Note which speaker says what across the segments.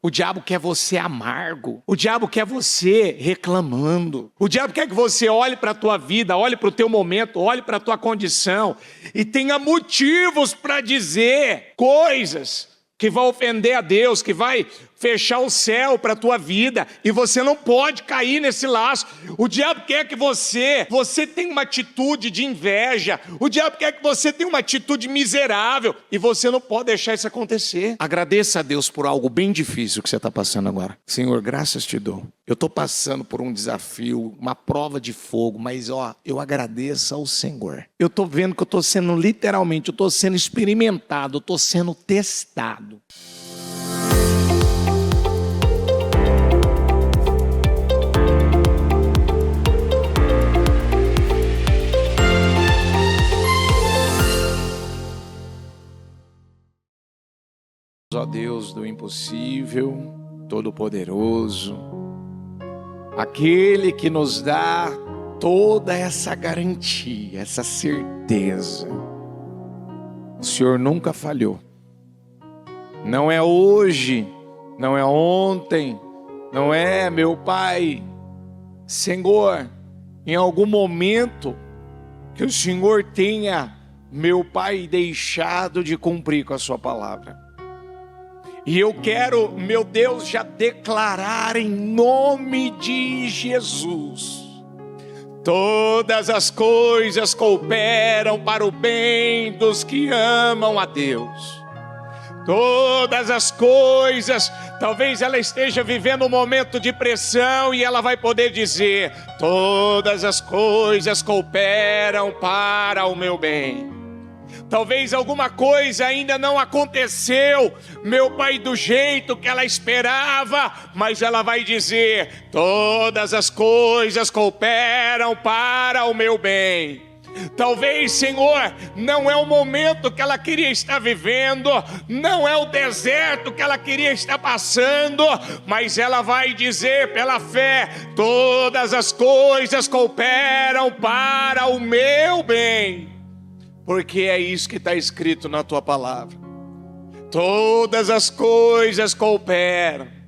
Speaker 1: O diabo quer você amargo. O diabo quer você reclamando. O diabo quer que você olhe para a tua vida, olhe para o teu momento, olhe para a tua condição e tenha motivos para dizer coisas que vão ofender a Deus, que vai fechar o céu para a tua vida, e você não pode cair nesse laço. O diabo quer que você tenha uma atitude de inveja, o diabo quer que você tenha uma atitude miserável, e você não pode deixar isso acontecer. Agradeça a Deus por algo bem difícil que você está passando agora. Senhor, graças te dou. Eu estou passando por um desafio, uma prova de fogo, mas eu agradeço ao Senhor. Eu estou vendo que eu estou sendo literalmente, eu estou sendo experimentado, eu estou sendo testado. Ó Deus do impossível, todo-poderoso, aquele que nos dá toda essa garantia, essa certeza. O Senhor nunca falhou. Não é hoje, não é ontem, não é, meu Pai. Senhor, em algum momento que o Senhor tenha, meu Pai, deixado de cumprir com a sua palavra. E eu quero, meu Deus, já declarar em nome de Jesus: todas as coisas cooperam para o bem dos que amam a Deus. Todas as coisas, talvez ela esteja vivendo um momento de pressão e ela vai poder dizer: todas as coisas cooperam para o meu bem. Talvez alguma coisa ainda não aconteceu, meu Pai, do jeito que ela esperava, mas ela vai dizer: todas as coisas cooperam para o meu bem. Talvez, Senhor, não é o momento que ela queria estar vivendo, não é o deserto que ela queria estar passando, mas ela vai dizer pela fé: todas as coisas cooperam para o meu bem. Porque é isso que está escrito na tua palavra. Todas as coisas cooperam.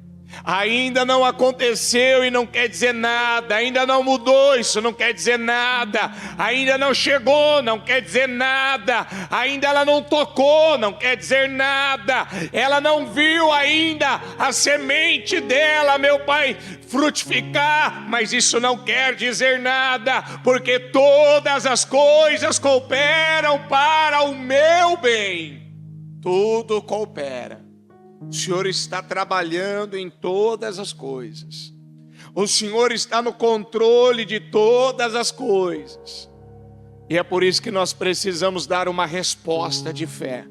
Speaker 1: Ainda não aconteceu e não quer dizer nada. Ainda não mudou, isso não quer dizer nada. Ainda não chegou, não quer dizer nada. Ainda ela não tocou, não quer dizer nada. Ela não viu ainda a semente dela, meu Pai, frutificar, mas isso não quer dizer nada, porque todas as coisas cooperam para o meu bem. Tudo coopera. O Senhor está trabalhando em todas as coisas. O Senhor está no controle de todas as coisas. E é por isso que nós precisamos dar uma resposta de fé.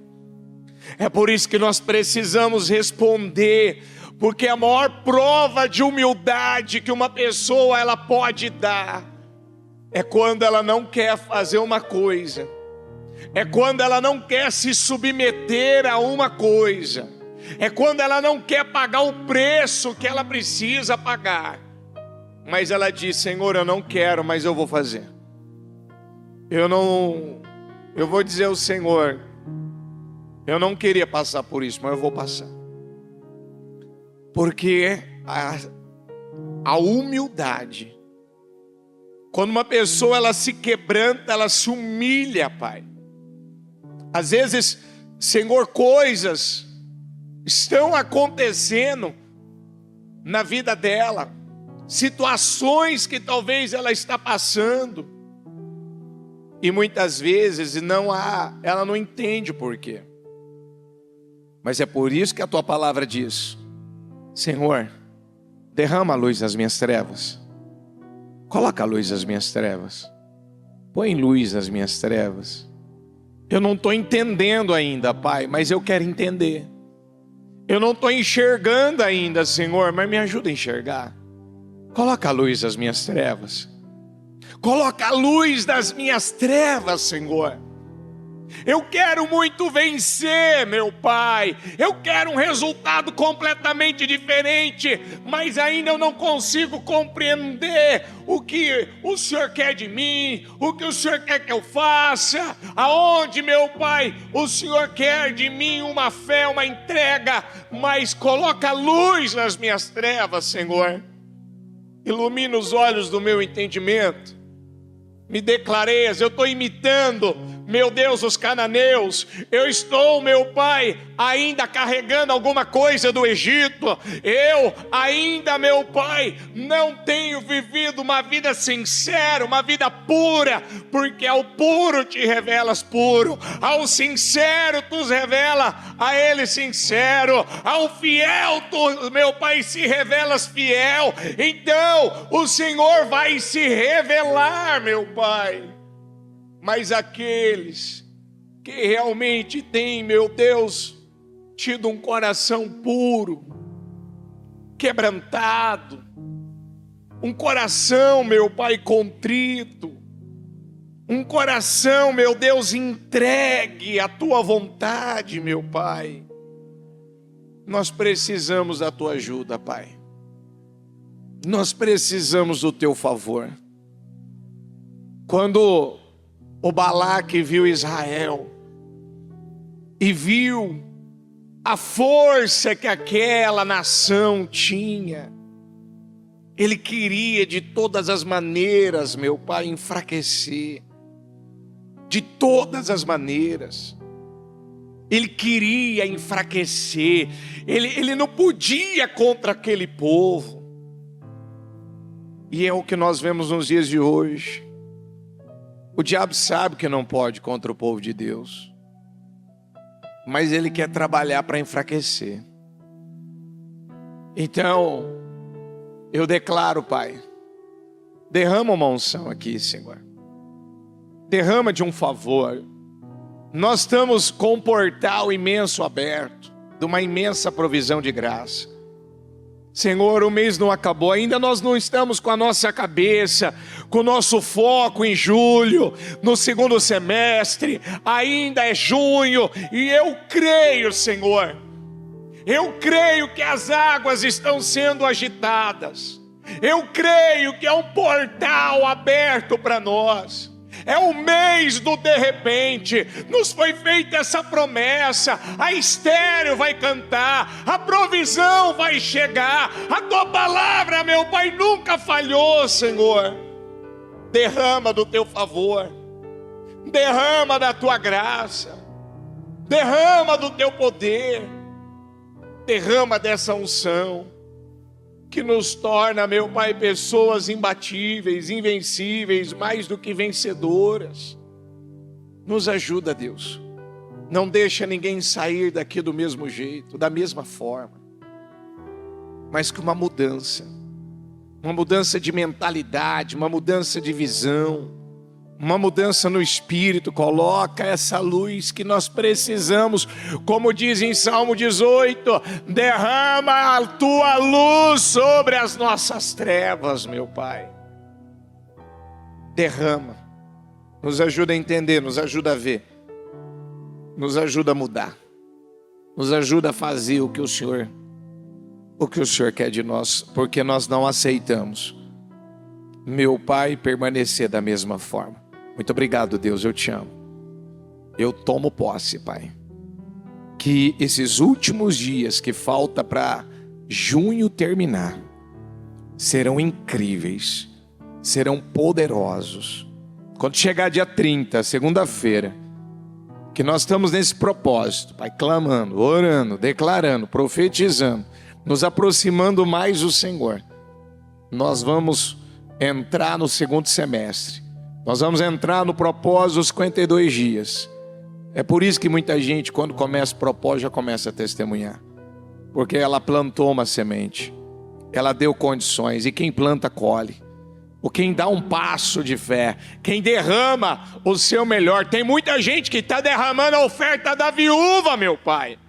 Speaker 1: É por isso que nós precisamos responder, porque a maior prova de humildade que uma pessoa ela pode dar é quando ela não quer fazer uma coisa, é quando ela não quer se submeter a uma coisa, é quando ela não quer pagar o preço que ela precisa pagar, mas ela diz: Senhor, eu não quero, mas eu vou fazer. Eu vou dizer ao Senhor: eu não queria passar por isso, mas eu vou passar. Porque a humildade, quando uma pessoa ela se quebranta, ela se humilha, Pai. Às vezes, Senhor, coisas estão acontecendo na vida dela, situações que talvez ela está passando, e muitas vezes ela não entende o porquê. Mas é por isso que a tua palavra diz: Senhor, derrama a luz nas minhas trevas. Coloca a luz nas minhas trevas. Põe luz nas minhas trevas. Eu não estou entendendo ainda, Pai, mas eu quero entender. Eu não estou enxergando ainda, Senhor, mas me ajuda a enxergar. Coloca a luz nas minhas trevas. Coloca a luz nas minhas trevas, Senhor. Eu quero muito vencer, meu Pai. Eu quero um resultado completamente diferente, mas ainda eu não consigo compreender o que o Senhor quer de mim, o que o Senhor quer que eu faça, aonde, meu Pai, o Senhor quer de mim uma fé, uma entrega, mas coloca luz nas minhas trevas, Senhor. Ilumina os olhos do meu entendimento. Me dê clareza. Eu estou imitando, meu Deus, os cananeus. Eu estou, meu Pai, ainda carregando alguma coisa do Egito. Eu ainda, meu Pai, não tenho vivido uma vida sincera, uma vida pura, porque ao puro te revelas puro, ao sincero tu revela a ele sincero, ao fiel tu, meu Pai, se revelas fiel. Então o Senhor vai se revelar, meu Pai. Mas aqueles que realmente têm, meu Deus, tido um coração puro, quebrantado, um coração, meu Pai, contrito, um coração, meu Deus, entregue à Tua vontade, meu Pai. Nós precisamos da Tua ajuda, Pai. Nós precisamos do Teu favor. Quando o Balaque viu Israel e viu a força que aquela nação tinha, ele queria de todas as maneiras, meu Pai, enfraquecer. De todas as maneiras. Ele queria enfraquecer. Ele não podia contra aquele povo. E é o que nós vemos nos dias de hoje. O diabo sabe que não pode contra o povo de Deus, mas ele quer trabalhar para enfraquecer. Então, eu declaro, Pai, derrama uma unção aqui, Senhor. Derrama de um favor. Nós estamos com um portal imenso aberto, de uma imensa provisão de graça. Senhor, o mês não acabou, ainda nós não estamos com a nossa cabeça, com o nosso foco em julho, no segundo semestre, ainda é junho, e eu creio, Senhor, eu creio que as águas estão sendo agitadas, eu creio que é um portal aberto para nós. É o mês do de repente. Nos foi feita essa promessa. A estéril vai cantar, a provisão vai chegar. A tua palavra, meu Pai, nunca falhou, Senhor. Derrama do teu favor, derrama da tua graça, derrama do teu poder, derrama dessa unção que nos torna, meu Pai, pessoas imbatíveis, invencíveis, mais do que vencedoras. Nos ajuda, Deus. Não deixa ninguém sair daqui do mesmo jeito, da mesma forma, mas com uma mudança de mentalidade, uma mudança de visão, uma mudança no espírito. Coloca essa luz que nós precisamos, como diz em Salmo 18, derrama a tua luz sobre as nossas trevas, meu Pai. Derrama, nos ajuda a entender, nos ajuda a ver, nos ajuda a mudar, nos ajuda a fazer o que o Senhor quer de nós, porque nós não aceitamos, meu Pai, permanecer da mesma forma. Muito obrigado, Deus, eu te amo. Eu tomo posse, Pai, que esses últimos dias que falta para junho terminar serão incríveis, serão poderosos. Quando chegar dia 30, segunda-feira, que nós estamos nesse propósito, Pai, clamando, orando, declarando, profetizando, nos aproximando mais do Senhor, nós vamos entrar no segundo semestre. Nós vamos entrar no propósito dos 52 dias. É por isso que muita gente, quando começa o propósito, já começa a testemunhar. Porque ela plantou uma semente, ela deu condições, e quem planta, colhe. Ou quem dá um passo de fé, quem derrama o seu melhor. Tem muita gente que está derramando a oferta da viúva, meu Pai.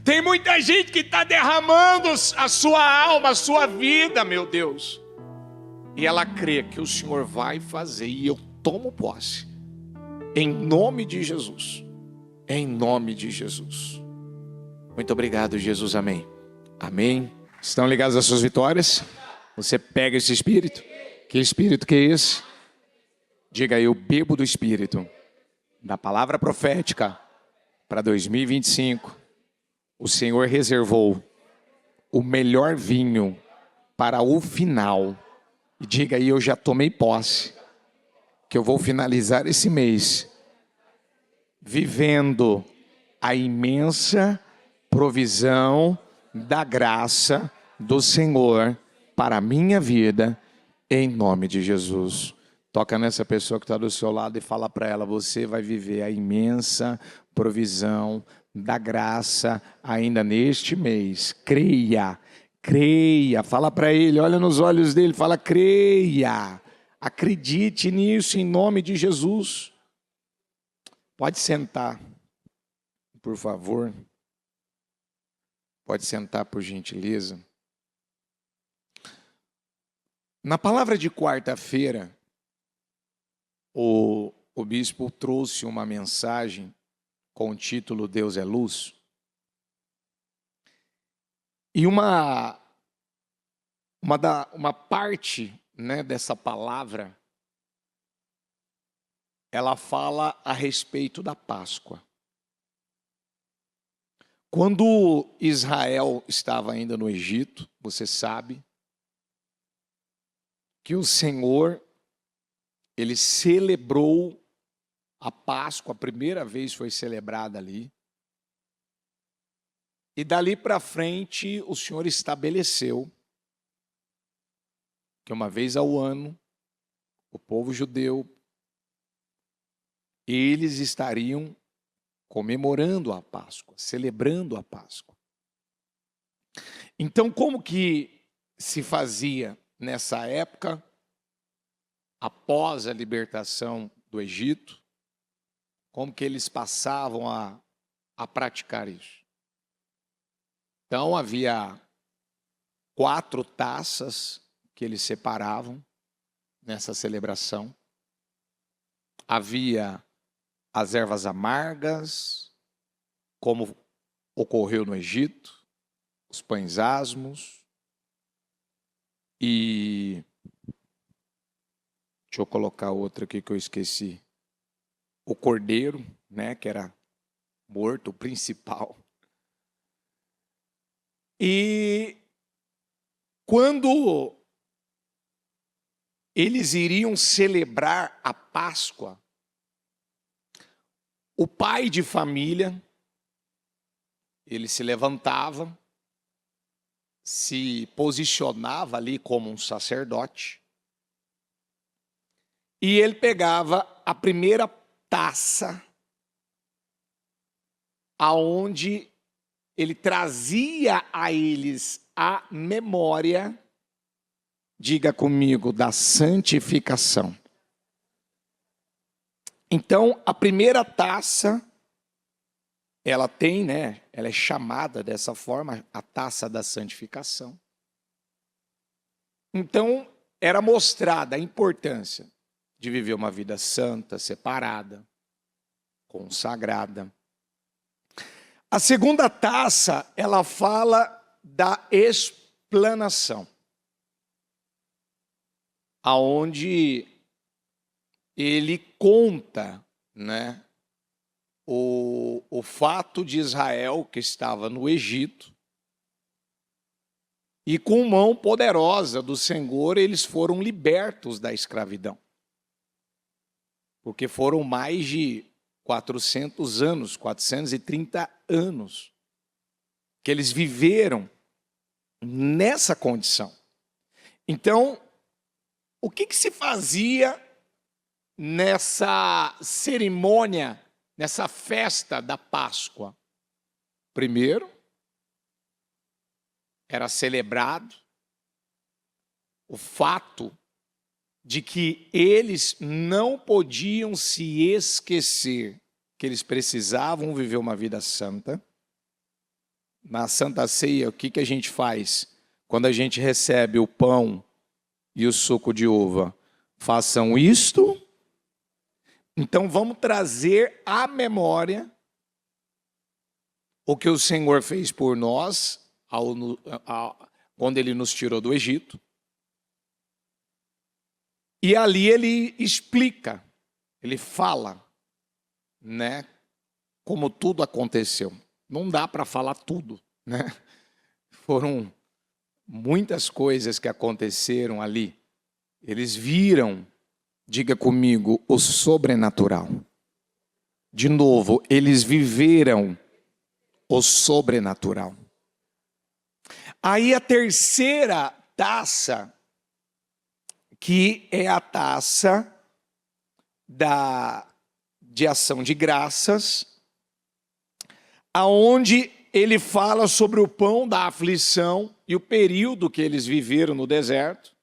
Speaker 1: Tem muita gente que está derramando a sua alma, a sua vida, meu Deus. E ela crê que o Senhor vai fazer, e eu tomo posse. Em nome de Jesus. Em nome de Jesus. Muito obrigado, Jesus. Amém. Amém. Estão ligados às suas vitórias? Você pega esse espírito? Que espírito que é esse? Diga aí, eu bebo do espírito da palavra profética para 2025. O Senhor reservou o melhor vinho para o final. E diga aí, eu já tomei posse, que eu vou finalizar esse mês vivendo a imensa provisão da graça do Senhor para a minha vida, em nome de Jesus. Toca nessa pessoa que está do seu lado e fala para ela, você vai viver a imensa provisão da graça ainda neste mês. Creia, creia. Fala para ele, olha nos olhos dele, fala creia. Acredite nisso em nome de Jesus. Pode sentar, por favor. Pode sentar, por gentileza. Na palavra de quarta-feira, o bispo trouxe uma mensagem com o título Deus é Luz. E uma parte, né, dessa palavra, ela fala a respeito da Páscoa. Quando Israel estava ainda no Egito, você sabe que o Senhor, ele celebrou a Páscoa, a primeira vez foi celebrada ali. E dali para frente o Senhor estabeleceu que uma vez ao ano, o povo judeu, eles estariam comemorando a Páscoa, celebrando a Páscoa. Então, como que se fazia nessa época, após a libertação do Egito, como que eles passavam a praticar isso? Então, havia 4 taças que eles separavam nessa celebração. Havia as ervas amargas, como ocorreu no Egito, os pães asmos, e deixa eu colocar outra aqui que eu esqueci. O cordeiro, né, que era morto, o principal. E quando eles iriam celebrar a Páscoa, o pai de família, ele se levantava, se posicionava ali como um sacerdote, e ele pegava a primeira taça, aonde ele trazia a eles a memória, diga comigo, da santificação. Então, a primeira taça, ela tem, né, ela é chamada dessa forma, a taça da santificação. Então, era mostrada a importância de viver uma vida santa, separada, consagrada. A segunda taça, ela fala da explanação, aonde ele conta, né, o fato de Israel que estava no Egito e com mão poderosa do Senhor eles foram libertos da escravidão. Porque foram mais de 400 anos, 430 anos, que eles viveram nessa condição. Então, o que se fazia nessa cerimônia, nessa festa da Páscoa? Primeiro, era celebrado o fato de que eles não podiam se esquecer que eles precisavam viver uma vida santa. Na Santa Ceia, o que a gente faz? Quando a gente recebe o pão e o suco de uva, façam isto Então vamos trazer à memória o que o Senhor fez por nós quando Ele nos tirou do Egito. E ali Ele explica, Ele fala, né, como tudo aconteceu. Não dá para falar tudo, né? Foram muitas coisas que aconteceram ali. Eles viram, diga comigo, o sobrenatural. De novo, eles viveram o sobrenatural. Aí a terceira taça, que é a taça de ação de graças, aonde ele fala sobre o pão da aflição e o período que eles viveram no deserto.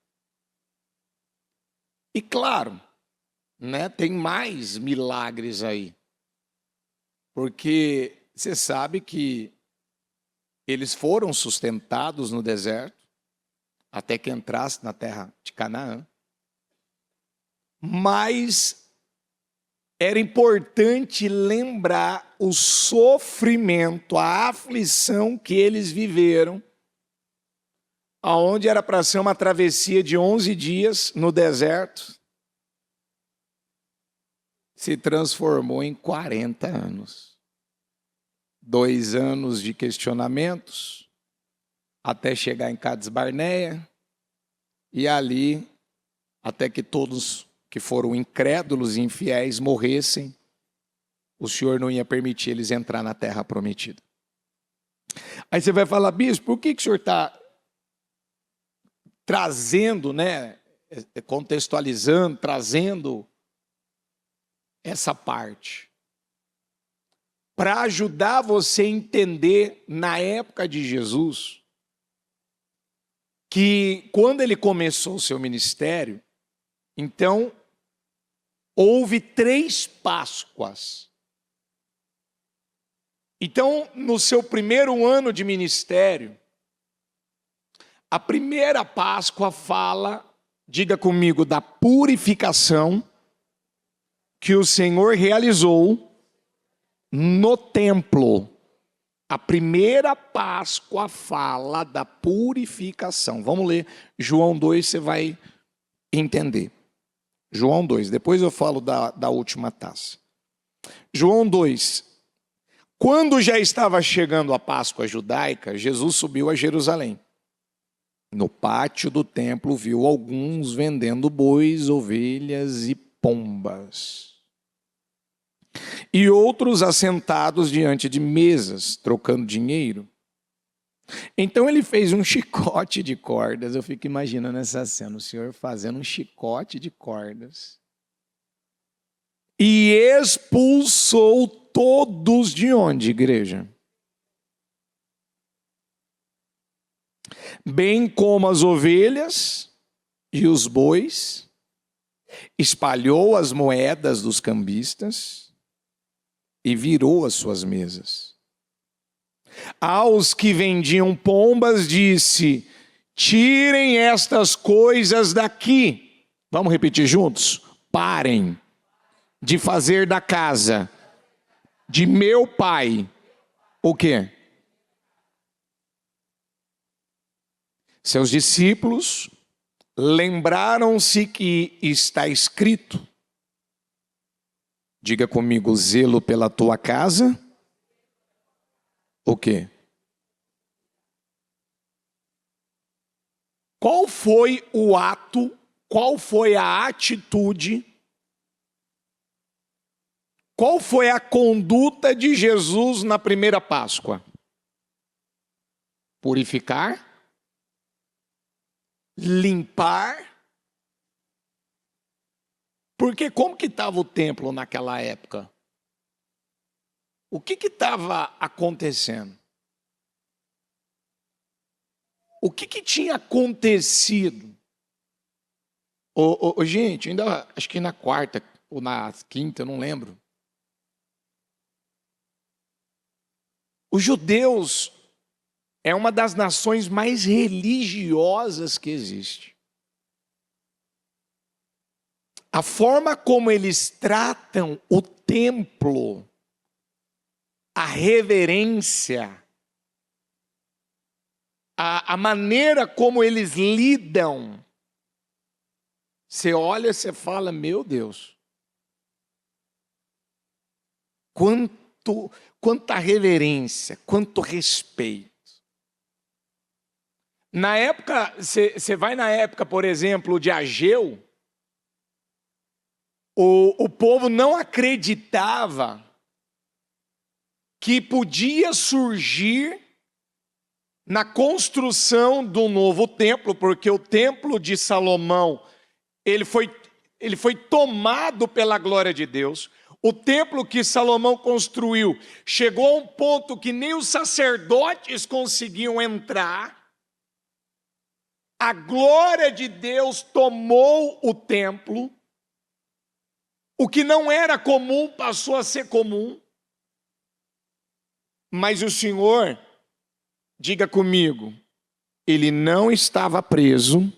Speaker 1: E claro, né, tem mais milagres aí. Porque você sabe que eles foram sustentados no deserto até que entrasse na terra de Canaã. Mas era importante lembrar o sofrimento, a aflição que eles viveram, aonde era para ser uma travessia de 11 dias no deserto, se transformou em 40 anos. 2 anos de questionamentos, até chegar em Cades Barneia, e ali, até que todos que foram incrédulos e infiéis morressem, o Senhor não ia permitir eles entrar na terra prometida. Aí você vai falar, bispo, por que o senhor está trazendo, né, contextualizando, trazendo essa parte? Para ajudar você a entender, na época de Jesus, que quando ele começou o seu ministério, então, houve 3 Páscoas. Então, no seu primeiro ano de ministério, a primeira Páscoa fala, diga comigo, da purificação que o Senhor realizou no templo. A primeira Páscoa fala da purificação. Vamos ler João 2, você vai entender. João 2, depois eu falo da última taça. João 2. Quando já estava chegando a Páscoa judaica, Jesus subiu a Jerusalém. No pátio do templo viu alguns vendendo bois, ovelhas e pombas. E outros assentados diante de mesas, trocando dinheiro. Então ele fez um chicote de cordas. Eu fico imaginando essa cena, o Senhor fazendo um chicote de cordas. E expulsou todos de onde, igreja? Bem como as ovelhas e os bois, espalhou as moedas dos cambistas e virou as suas mesas. Aos que vendiam pombas disse, tirem estas coisas daqui. Vamos repetir juntos? Parem de fazer da casa de meu pai o quê? Seus discípulos lembraram-se que está escrito, diga comigo, zelo pela tua casa. O quê? Qual foi o ato, qual foi a atitude, qual foi a conduta de Jesus na primeira Páscoa? Purificar, limpar. Porque como que estava o templo naquela época? O que estava acontecendo? O que tinha acontecido? Gente, ainda acho que na quarta ou na quinta, eu não lembro. Os judeus é uma das nações mais religiosas que existe. a forma como eles tratam o templo, a reverência, a maneira como eles lidam, você olha e você fala, meu Deus, quanta reverência, quanto respeito. Na época, você vai na época, por exemplo, de Ageu, o povo não acreditava que podia surgir na construção do novo templo, porque o templo de Salomão, ele foi tomado pela glória de Deus. O templo que Salomão construiu chegou a um ponto que nem os sacerdotes conseguiam entrar. A glória de Deus tomou o templo. O que não era comum passou a ser comum. Mas o Senhor, diga comigo, ele não estava preso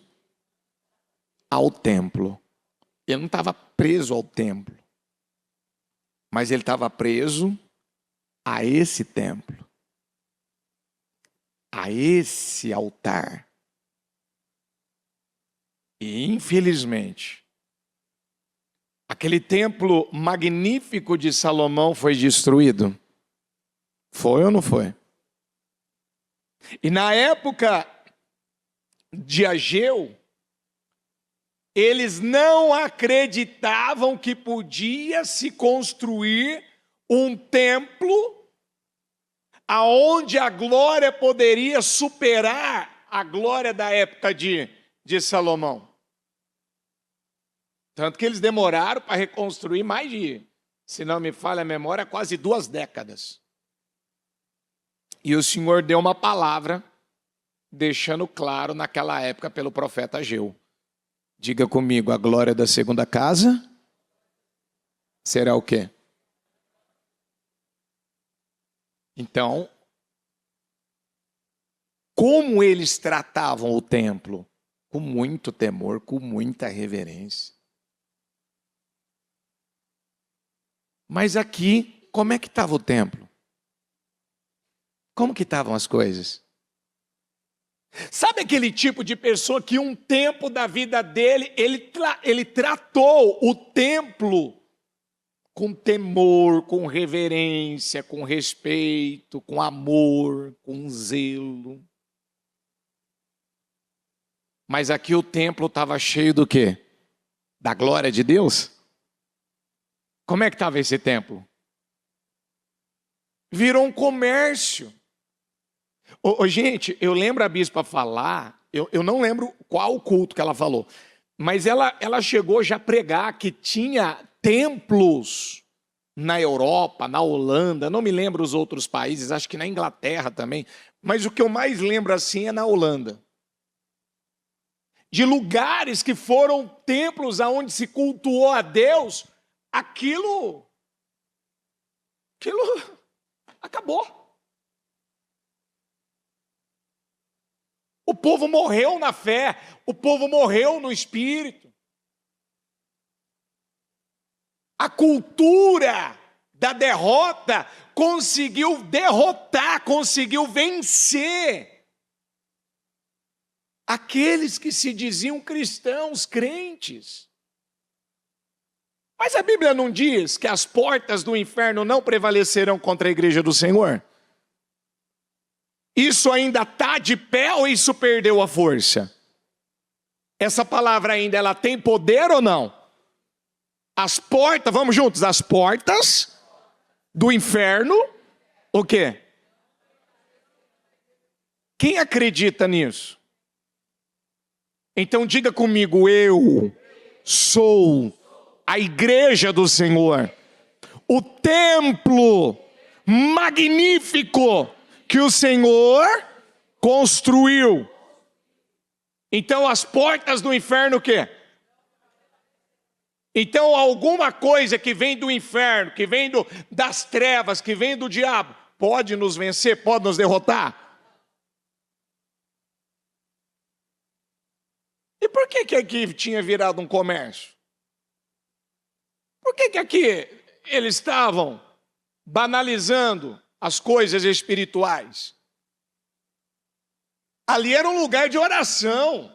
Speaker 1: ao templo. Ele não estava preso ao templo. Mas ele estava preso a esse templo, a esse altar. E infelizmente, aquele templo magnífico de Salomão foi destruído. Foi ou não foi? E na época de Ageu, eles não acreditavam que podia se construir um templo aonde a glória poderia superar a glória da época de Salomão. Tanto que eles demoraram para reconstruir mais de, se não me falha a memória, quase 2 décadas. E o Senhor deu uma palavra, deixando claro naquela época pelo profeta Ageu. Diga comigo, a glória da segunda casa será o quê? Então, como eles tratavam o templo? Com muito temor, com muita reverência. Mas aqui, como é que estava o templo? Como que estavam as coisas? Sabe aquele tipo de pessoa que um tempo da vida dele, ele tratou o templo com temor, com reverência, com respeito, com amor, com zelo. Mas aqui o templo estava cheio do quê? Da glória de Deus? Como é que estava esse templo? Virou um comércio. Gente, eu lembro a bispa falar, eu não lembro qual culto que ela falou, mas ela chegou já a pregar que tinha templos na Europa, na Holanda, não me lembro os outros países, acho que na Inglaterra também, mas o que eu mais lembro assim é na Holanda. De lugares que foram templos aonde se cultuou a Deus, aquilo acabou. O povo morreu na fé, o povo morreu no espírito. A cultura da derrota conseguiu derrotar, conseguiu vencer aqueles que se diziam cristãos, crentes. Mas a Bíblia não diz que as portas do inferno não prevalecerão contra a igreja do Senhor? Isso ainda está de pé ou isso perdeu a força? Essa palavra ainda, ela tem poder ou não? As portas, vamos juntos, as portas do inferno, o quê? Quem acredita nisso? Então diga comigo, eu sou a igreja do Senhor, o templo magnífico que o Senhor construiu. Então as portas do inferno o quê? Então alguma coisa que vem do inferno, que vem das trevas, que vem do diabo, pode nos vencer, pode nos derrotar? E por que aqui tinha virado um comércio? Por que aqui eles estavam banalizando as coisas espirituais? Ali era um lugar de oração.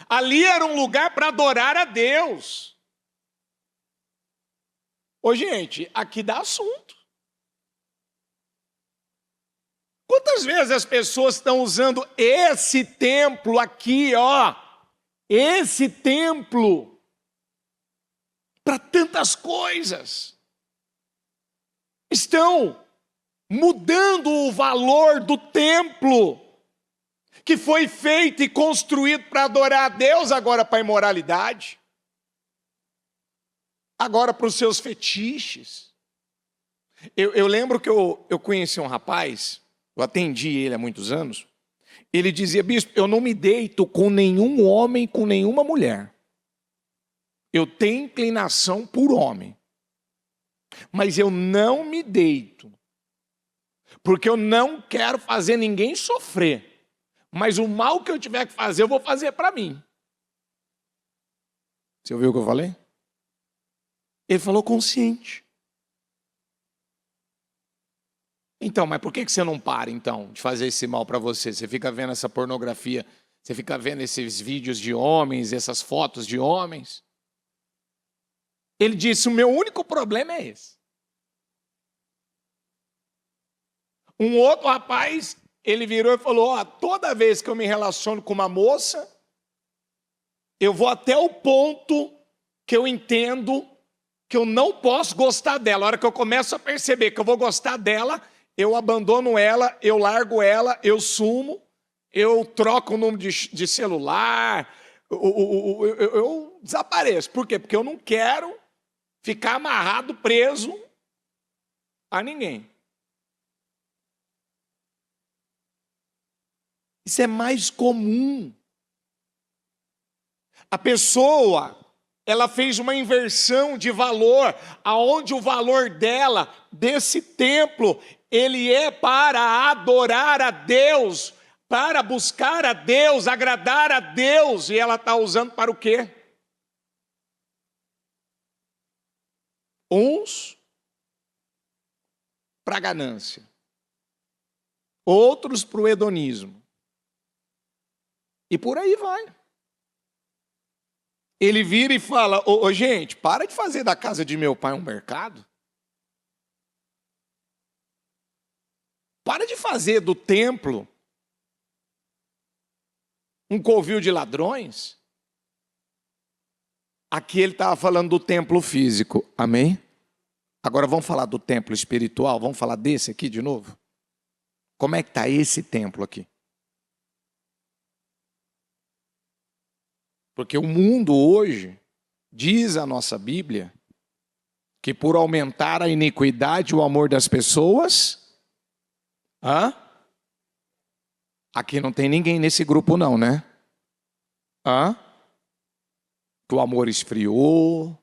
Speaker 1: Ali era um lugar para adorar a Deus. Ô, gente, aqui dá assunto. Quantas vezes as pessoas estão usando esse templo aqui, ó, esse templo, para tantas coisas? Estão mudando o valor do templo, que foi feito e construído para adorar a Deus, agora para a imoralidade, agora para os seus fetiches. Eu lembro que eu conheci um rapaz, eu atendi ele há muitos anos, ele dizia: bispo, eu não me deito com nenhum homem, com nenhuma mulher. Eu tenho inclinação por homem, mas eu não me deito, porque eu não quero fazer ninguém sofrer. Mas o mal que eu tiver que fazer, eu vou fazer para mim. Você ouviu o que eu falei? Ele falou consciente. Então, mas por que você não para, então, de fazer esse mal para você? Você fica vendo essa pornografia, você fica vendo esses vídeos de homens, essas fotos de homens. Ele disse: o meu único problema é esse. Um outro rapaz, ele virou e falou: ó, toda vez que eu me relaciono com uma moça, eu vou até o ponto que eu entendo que eu não posso gostar dela. A hora que eu começo a perceber que eu vou gostar dela, eu abandono ela, eu largo ela, eu sumo, eu troco o número de celular, eu desapareço. Por quê? Porque eu não quero ficar amarrado, preso a ninguém. Isso é mais comum. A pessoa, ela fez uma inversão de valor, aonde o valor dela, desse templo, ele é para adorar a Deus, para buscar a Deus, agradar a Deus, e ela está usando para o quê? Uns para a ganância, outros para o hedonismo, e por aí vai. Ele vira e fala: ô, gente, para de fazer da casa de meu pai um mercado. Para de fazer do templo um covil de ladrões. Aqui ele estava falando do templo físico, amém? Agora vamos falar do templo espiritual, vamos falar desse aqui de novo? Como é que está esse templo aqui? Porque o mundo hoje, diz a nossa Bíblia, que por aumentar a iniquidade, o amor das pessoas... Aqui não tem ninguém nesse grupo não, né? Que o amor esfriou,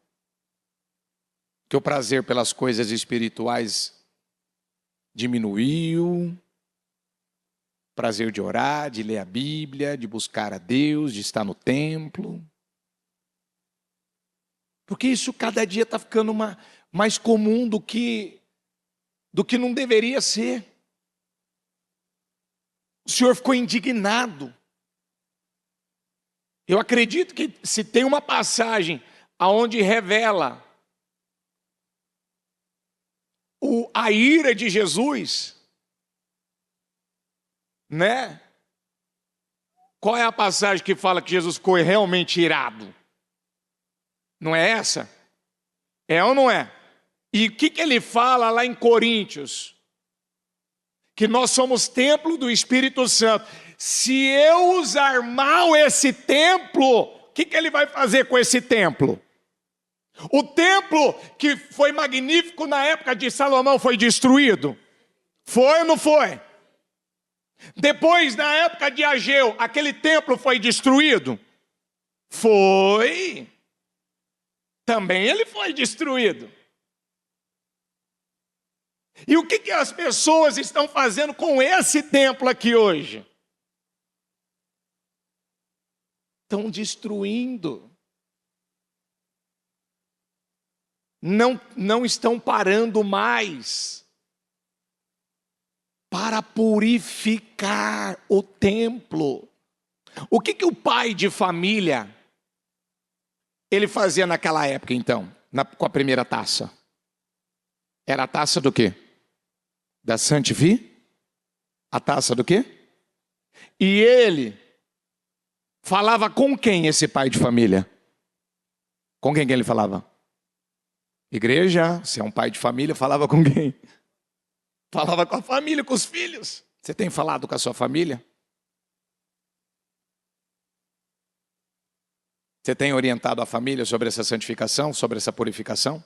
Speaker 1: que o prazer pelas coisas espirituais diminuiu, prazer de orar, de ler a Bíblia, de buscar a Deus, de estar no templo. Porque isso cada dia está ficando mais comum do que não deveria ser. O Senhor ficou indignado. Eu acredito que se tem uma passagem aonde revela a ira de Jesus, né? Qual é a passagem que fala que Jesus ficou realmente irado? Não é essa? É ou não é? E o que ele fala lá em Coríntios? Que nós somos templo do Espírito Santo. Se eu usar mal esse templo, o que ele vai fazer com esse templo? O templo que foi magnífico na época de Salomão foi destruído? Foi ou não foi? Depois, na época de Ageu, aquele templo foi destruído? Foi. Também ele foi destruído. E o que as pessoas estão fazendo com esse templo aqui hoje? Estão destruindo. não estão parando mais para purificar o templo. O que o pai de família ele fazia naquela época, então, com a primeira taça? Era a taça do quê? Da santificação? A taça do quê? E ele falava com quem, esse pai de família? Com quem que ele falava? Igreja, se é um pai de família, falava com quem? Falava com a família, com os filhos. Você tem falado com a sua família? Você tem orientado a família sobre essa santificação, sobre essa purificação?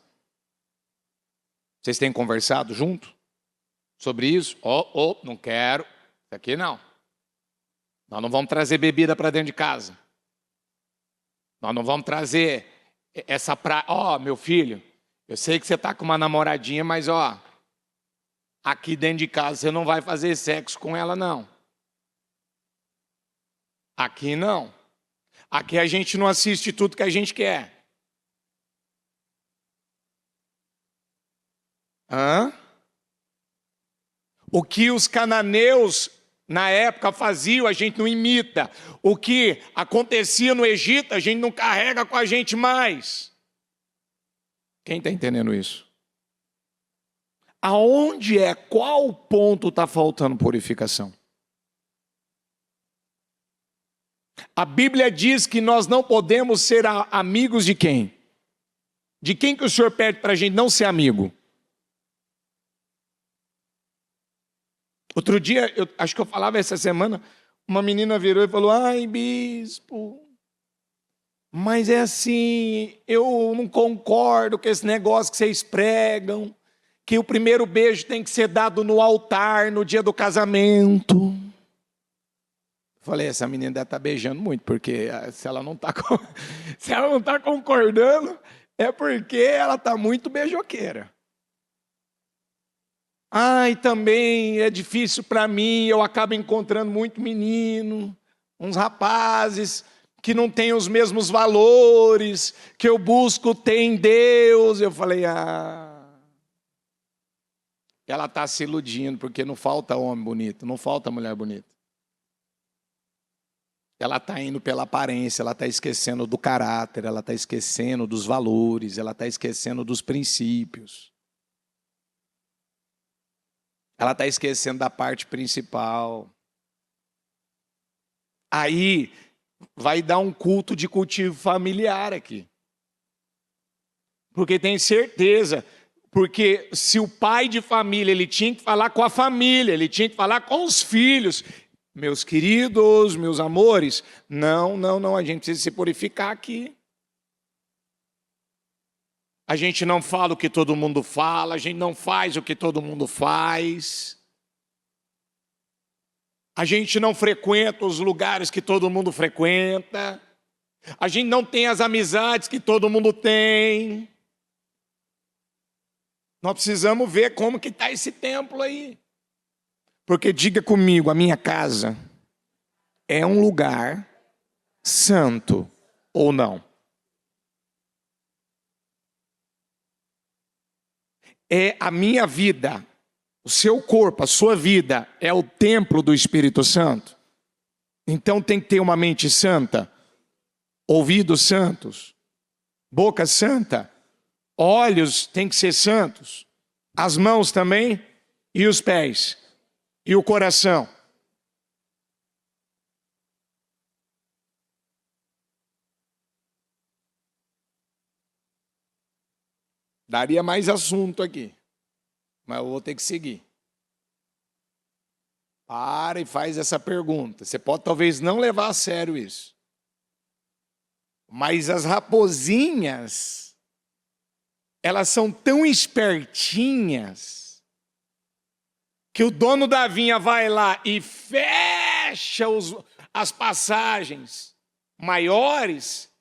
Speaker 1: Vocês têm conversado junto sobre isso? Não quero. Isso aqui não. Nós não vamos trazer bebida para dentro de casa. Nós não vamos trazer essa meu filho, eu sei que você está com uma namoradinha, mas aqui dentro de casa você não vai fazer sexo com ela, não. Aqui não. Aqui a gente não assiste tudo que a gente quer. O que os cananeus na época faziam, a gente não imita. O que acontecia no Egito, a gente não carrega com a gente mais. Quem está entendendo isso? Qual ponto está faltando purificação? A Bíblia diz que nós não podemos ser amigos de quem? De quem que o Senhor pede para a gente não ser amigo? Outro dia, acho que eu falava essa semana, uma menina virou e falou: ai, bispo, mas é assim, eu não concordo com esse negócio que vocês pregam, que o primeiro beijo tem que ser dado no altar, no dia do casamento. Eu falei, essa menina deve estar beijando muito, porque se ela não está concordando, é porque ela está muito beijoqueira. E também é difícil para mim, eu acabo encontrando muito menino, uns rapazes que não têm os mesmos valores, que eu busco ter em Deus. Eu falei, ela está se iludindo, porque não falta homem bonito, não falta mulher bonita. Ela está indo pela aparência, ela está esquecendo do caráter, ela está esquecendo dos valores, ela está esquecendo dos princípios. Ela está esquecendo da parte principal. Aí vai dar um culto de cultivo familiar aqui. Porque tem certeza, porque se o pai de família, ele tinha que falar com a família, ele tinha que falar com os filhos. Meus queridos, meus amores, não, a gente precisa se purificar aqui. A gente não fala o que todo mundo fala, a gente não faz o que todo mundo faz. A gente não frequenta os lugares que todo mundo frequenta. A gente não tem as amizades que todo mundo tem. Nós precisamos ver como que está esse templo aí. Porque diga comigo, a minha casa é um lugar santo ou não? É a minha vida, o seu corpo, a sua vida é o templo do Espírito Santo. Então tem que ter uma mente santa, ouvidos santos, boca santa, olhos tem que ser santos, as mãos também e os pés e o coração. Daria mais assunto aqui, mas eu vou ter que seguir. Para e faz essa pergunta. Você pode talvez não levar a sério isso. Mas as raposinhas, elas são tão espertinhas que o dono da vinha vai lá e fecha as passagens maiores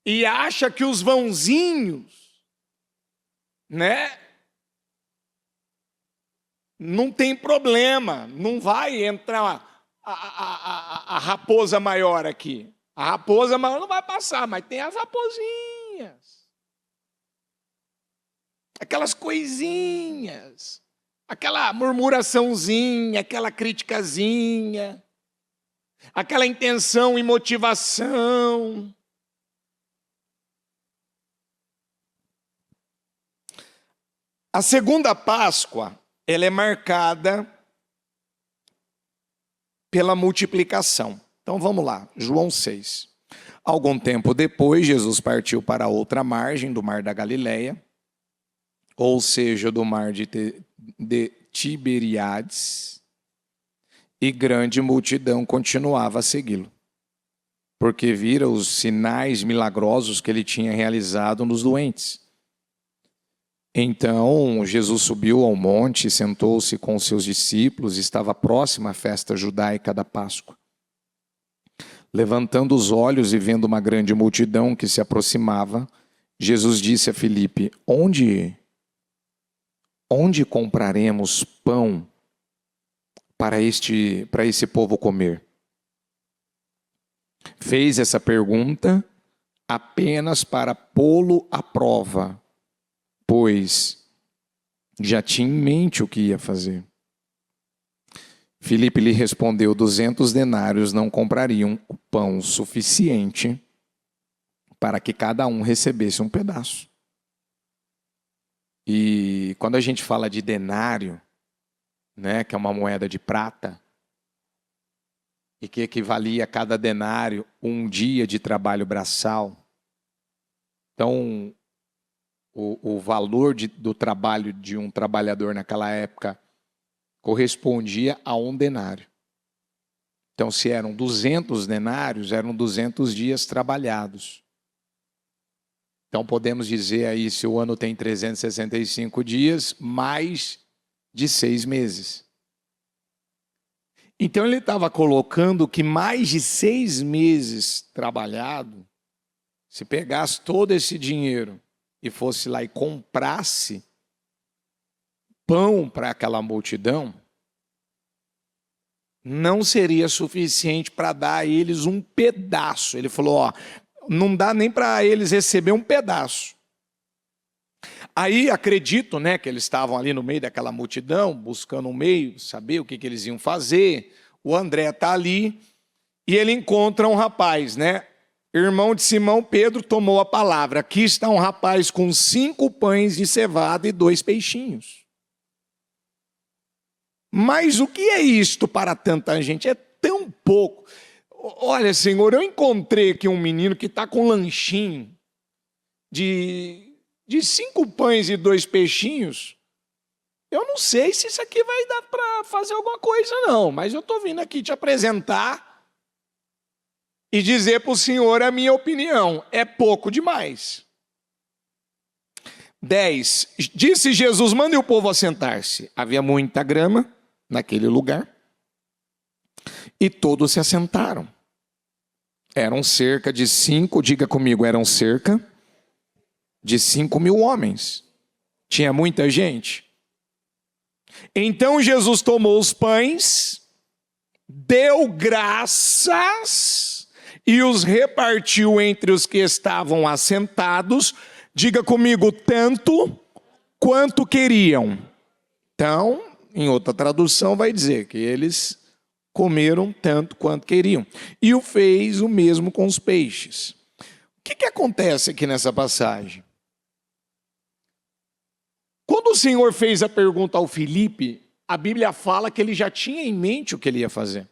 Speaker 1: e acha que os vãozinhos, não tem problema, não vai entrar a raposa maior aqui. A raposa maior não vai passar, mas tem as raposinhas. aquelas coisinhas, aquela murmuraçãozinha, aquela criticazinha, aquela intenção e motivação. A segunda Páscoa, ela é marcada pela multiplicação. Então vamos lá, João 6. Algum tempo depois, Jesus partiu para outra margem do mar da Galileia, ou seja, do mar de Tiberíades, e grande multidão continuava a segui-lo, porque vira os sinais milagrosos que ele tinha realizado nos doentes. Então Jesus subiu ao monte, sentou-se com seus discípulos, estava próxima à festa judaica da Páscoa. Levantando os olhos e vendo uma grande multidão que se aproximava, Jesus disse a Filipe: Onde compraremos pão para esse povo comer? Fez essa pergunta apenas para pô-lo à prova, pois já tinha em mente o que ia fazer. Filipe lhe respondeu: 200 denários não comprariam o pão suficiente para que cada um recebesse um pedaço. E quando a gente fala de denário, né, que é uma moeda de prata, e que equivalia a cada denário um dia de trabalho braçal, então o valor do trabalho de um trabalhador naquela época correspondia a um denário. Então, se eram 200 denários, eram 200 dias trabalhados. Então, podemos dizer aí, se o ano tem 365 dias, mais de 6 meses. Então, ele estava colocando que mais de 6 meses trabalhado, se pegasse todo esse dinheiro e fosse lá e comprasse pão para aquela multidão, não seria suficiente para dar a eles um pedaço. Ele falou, ó, não dá nem para eles receber um pedaço. Aí acredito, né, que eles estavam ali no meio daquela multidão, buscando um meio, saber o que eles iam fazer. O André está ali e ele encontra um rapaz, né? Irmão de Simão, Pedro tomou a palavra. Aqui está um rapaz com 5 pães de cevada e 2 peixinhos. Mas o que é isto para tanta gente? É tão pouco. Olha, Senhor, eu encontrei aqui um menino que está com um lanchinho de 5 pães e 2 peixinhos. Eu não sei se isso aqui vai dar para fazer alguma coisa, não. Mas eu estou vindo aqui te apresentar e dizer para o Senhor a minha opinião. É pouco demais. 10. Disse Jesus, mande o povo assentar-se. Havia muita grama naquele lugar. E todos se assentaram. Eram cerca de 5, diga comigo, eram cerca de 5.000 homens. Tinha muita gente. Então Jesus tomou os pães, deu graças e os repartiu entre os que estavam assentados. Diga comigo, tanto quanto queriam. Então, em outra tradução vai dizer que eles comeram tanto quanto queriam. E o fez o mesmo com os peixes. O que acontece aqui nessa passagem? Quando o Senhor fez a pergunta ao Filipe, a Bíblia fala que ele já tinha em mente o que ele ia fazer.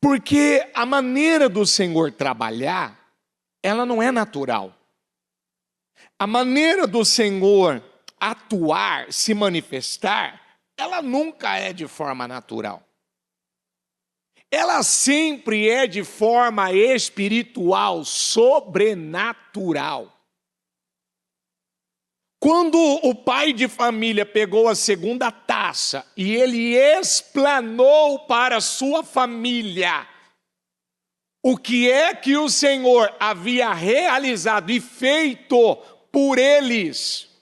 Speaker 1: Porque a maneira do Senhor trabalhar, ela não é natural. A maneira do Senhor atuar, se manifestar, ela nunca é de forma natural. Ela sempre é de forma espiritual, sobrenatural. Quando o pai de família pegou a segunda taça e ele explanou para a sua família o que é que o Senhor havia realizado e feito por eles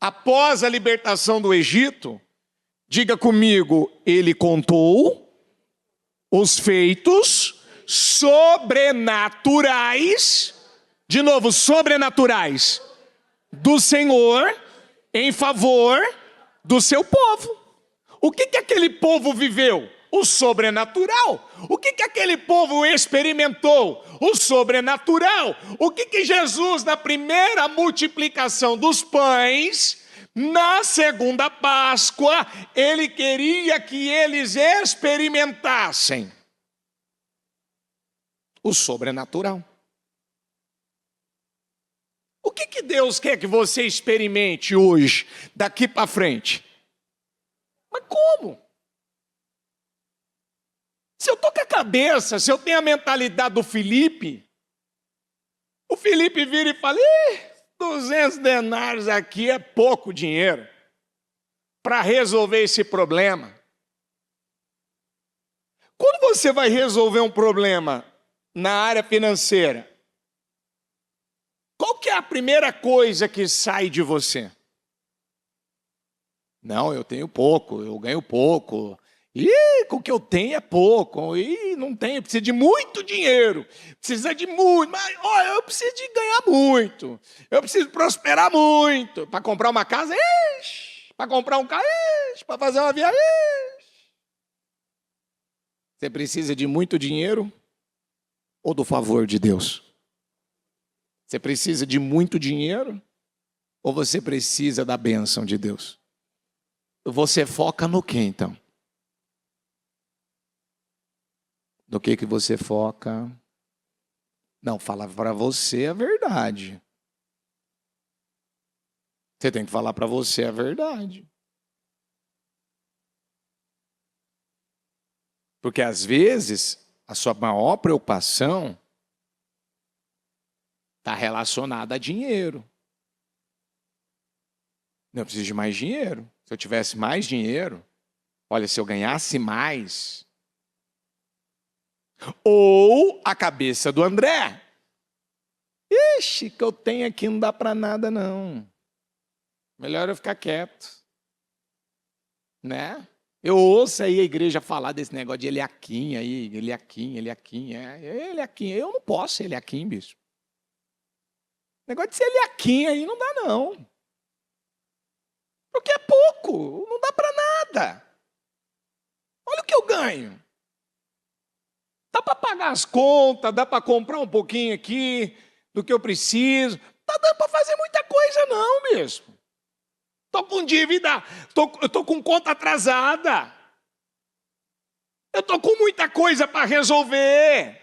Speaker 1: após a libertação do Egito, diga comigo, ele contou os feitos sobrenaturais, de novo, sobrenaturais, do Senhor em favor do seu povo. O que aquele povo viveu? O sobrenatural. O que aquele povo experimentou? O sobrenatural. O que Jesus, na primeira multiplicação dos pães, na segunda Páscoa, ele queria que eles experimentassem? O sobrenatural. O que Deus quer que você experimente hoje, daqui para frente? Mas como? Se eu estou com a cabeça, se eu tenho a mentalidade do Felipe, o Felipe vira e fala: 200 denários aqui é pouco dinheiro para resolver esse problema. Quando você vai resolver um problema na área financeira, qual que é a primeira coisa que sai de você? Não, eu tenho pouco, eu ganho pouco. Com o que eu tenho é pouco. Não tenho, precisa de muito dinheiro. Precisa de muito. Mas, eu preciso de ganhar muito. Eu preciso prosperar muito. Para comprar uma casa, para comprar um carro, para fazer uma viagem. Você precisa de muito dinheiro ou do favor de Deus? Você precisa de muito dinheiro ou você precisa da bênção de Deus? Você foca no quê, então? No que você foca? Não, fala para você a verdade. Você tem que falar para você a verdade. Porque às vezes a sua maior preocupação está relacionada a dinheiro. Eu preciso de mais dinheiro. Se eu tivesse mais dinheiro, olha, se eu ganhasse mais. Ou a cabeça do André. Que eu tenho aqui não dá para nada não. Melhor eu ficar quieto. Né? Eu ouço aí a igreja falar desse negócio de Eliaquim aí, Eliaquim. Eliaquim, eu não posso ser Eliaquim, bicho. Negócio de ser Eliaquim aí não dá não. Porque é pouco, não dá para nada. Olha o que eu ganho. Dá para pagar as contas, dá para comprar um pouquinho aqui do que eu preciso. Tá dando para fazer muita coisa não, mesmo. Estou com dívida, eu estou com conta atrasada. Eu estou com muita coisa para resolver.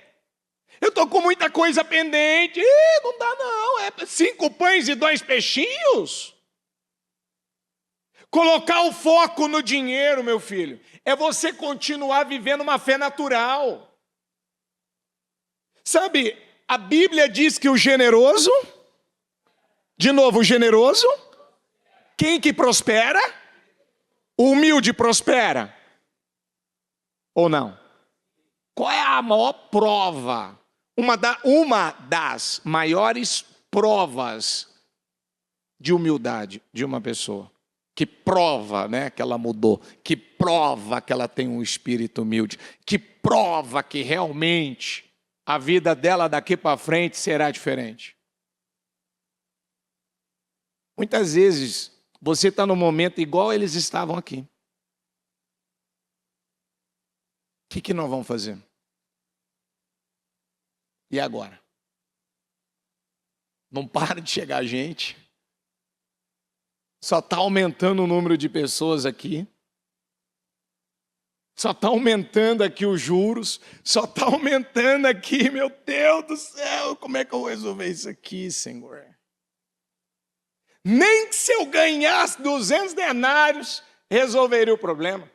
Speaker 1: Eu estou com muita coisa pendente. Não dá não, é 5 pães e 2 peixinhos. Colocar o foco no dinheiro, meu filho, é você continuar vivendo uma fé natural. Sabe, a Bíblia diz que o generoso, de novo, o generoso, quem que prospera? O humilde prospera? Ou não? Qual é a maior prova? Uma das maiores provas de humildade de uma pessoa. Que prova, né, que ela mudou, que prova que ela tem um espírito humilde, que prova que realmente a vida dela daqui para frente será diferente. Muitas vezes você está num momento igual eles estavam aqui. O que nós vamos fazer? E agora? Não para de chegar gente. Só está aumentando o número de pessoas aqui. Só está aumentando aqui os juros. Só está aumentando aqui, meu Deus do céu. Como é que eu vou resolver isso aqui, Senhor? Nem que se eu ganhasse 200 denários, resolveria o problema.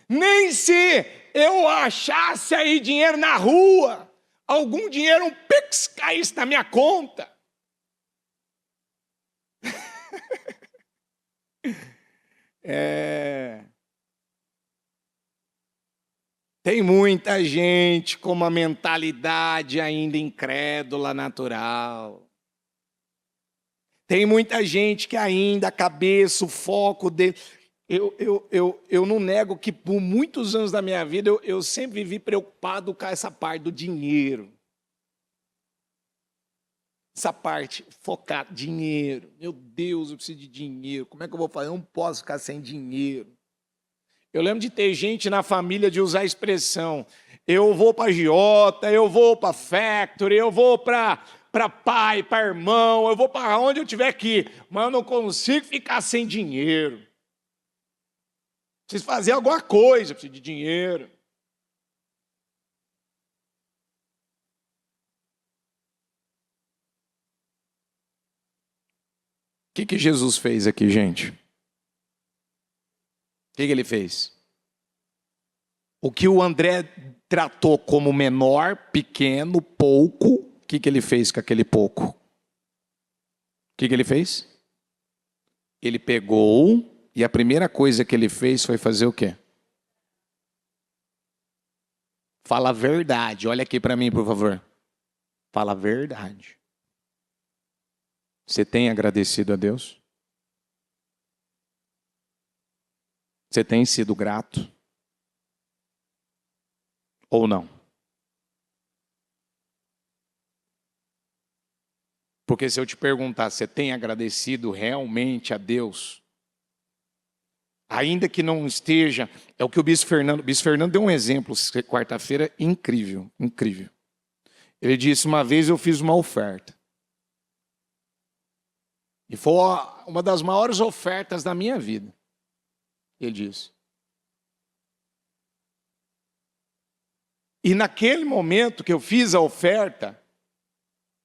Speaker 1: Nem se eu achasse aí dinheiro na rua, algum dinheiro, um pix caísse na minha conta. Tem muita gente com uma mentalidade ainda incrédula, natural. Tem muita gente que ainda a cabeça, o foco dele... Eu não nego que por muitos anos da minha vida eu sempre vivi preocupado com essa parte do dinheiro. Essa parte, focar, dinheiro. Meu Deus, eu preciso de dinheiro. Como é que eu vou fazer? Eu não posso ficar sem dinheiro. Eu lembro de ter gente na família de usar a expressão: eu vou para agiota, eu vou para factory, eu vou para pai, para irmão, eu vou para onde eu tiver que ir, mas eu não consigo ficar sem dinheiro. Preciso fazer alguma coisa, preciso de dinheiro. O que Jesus fez aqui, gente? O que ele fez? O que o André tratou como menor, pequeno, pouco, o que ele fez com aquele pouco? O que ele fez? Ele pegou e a primeira coisa que ele fez foi fazer o quê? Fala a verdade. Olha aqui para mim, por favor. Fala a verdade. Você tem agradecido a Deus? Você tem sido grato? Ou não? Porque se eu te perguntar, você tem agradecido realmente a Deus? Ainda que não esteja, é o que o Bispo Fernando deu um exemplo quarta-feira incrível, incrível. Ele disse: uma vez eu fiz uma oferta. E foi uma das maiores ofertas da minha vida. Ele disse. E naquele momento que eu fiz a oferta,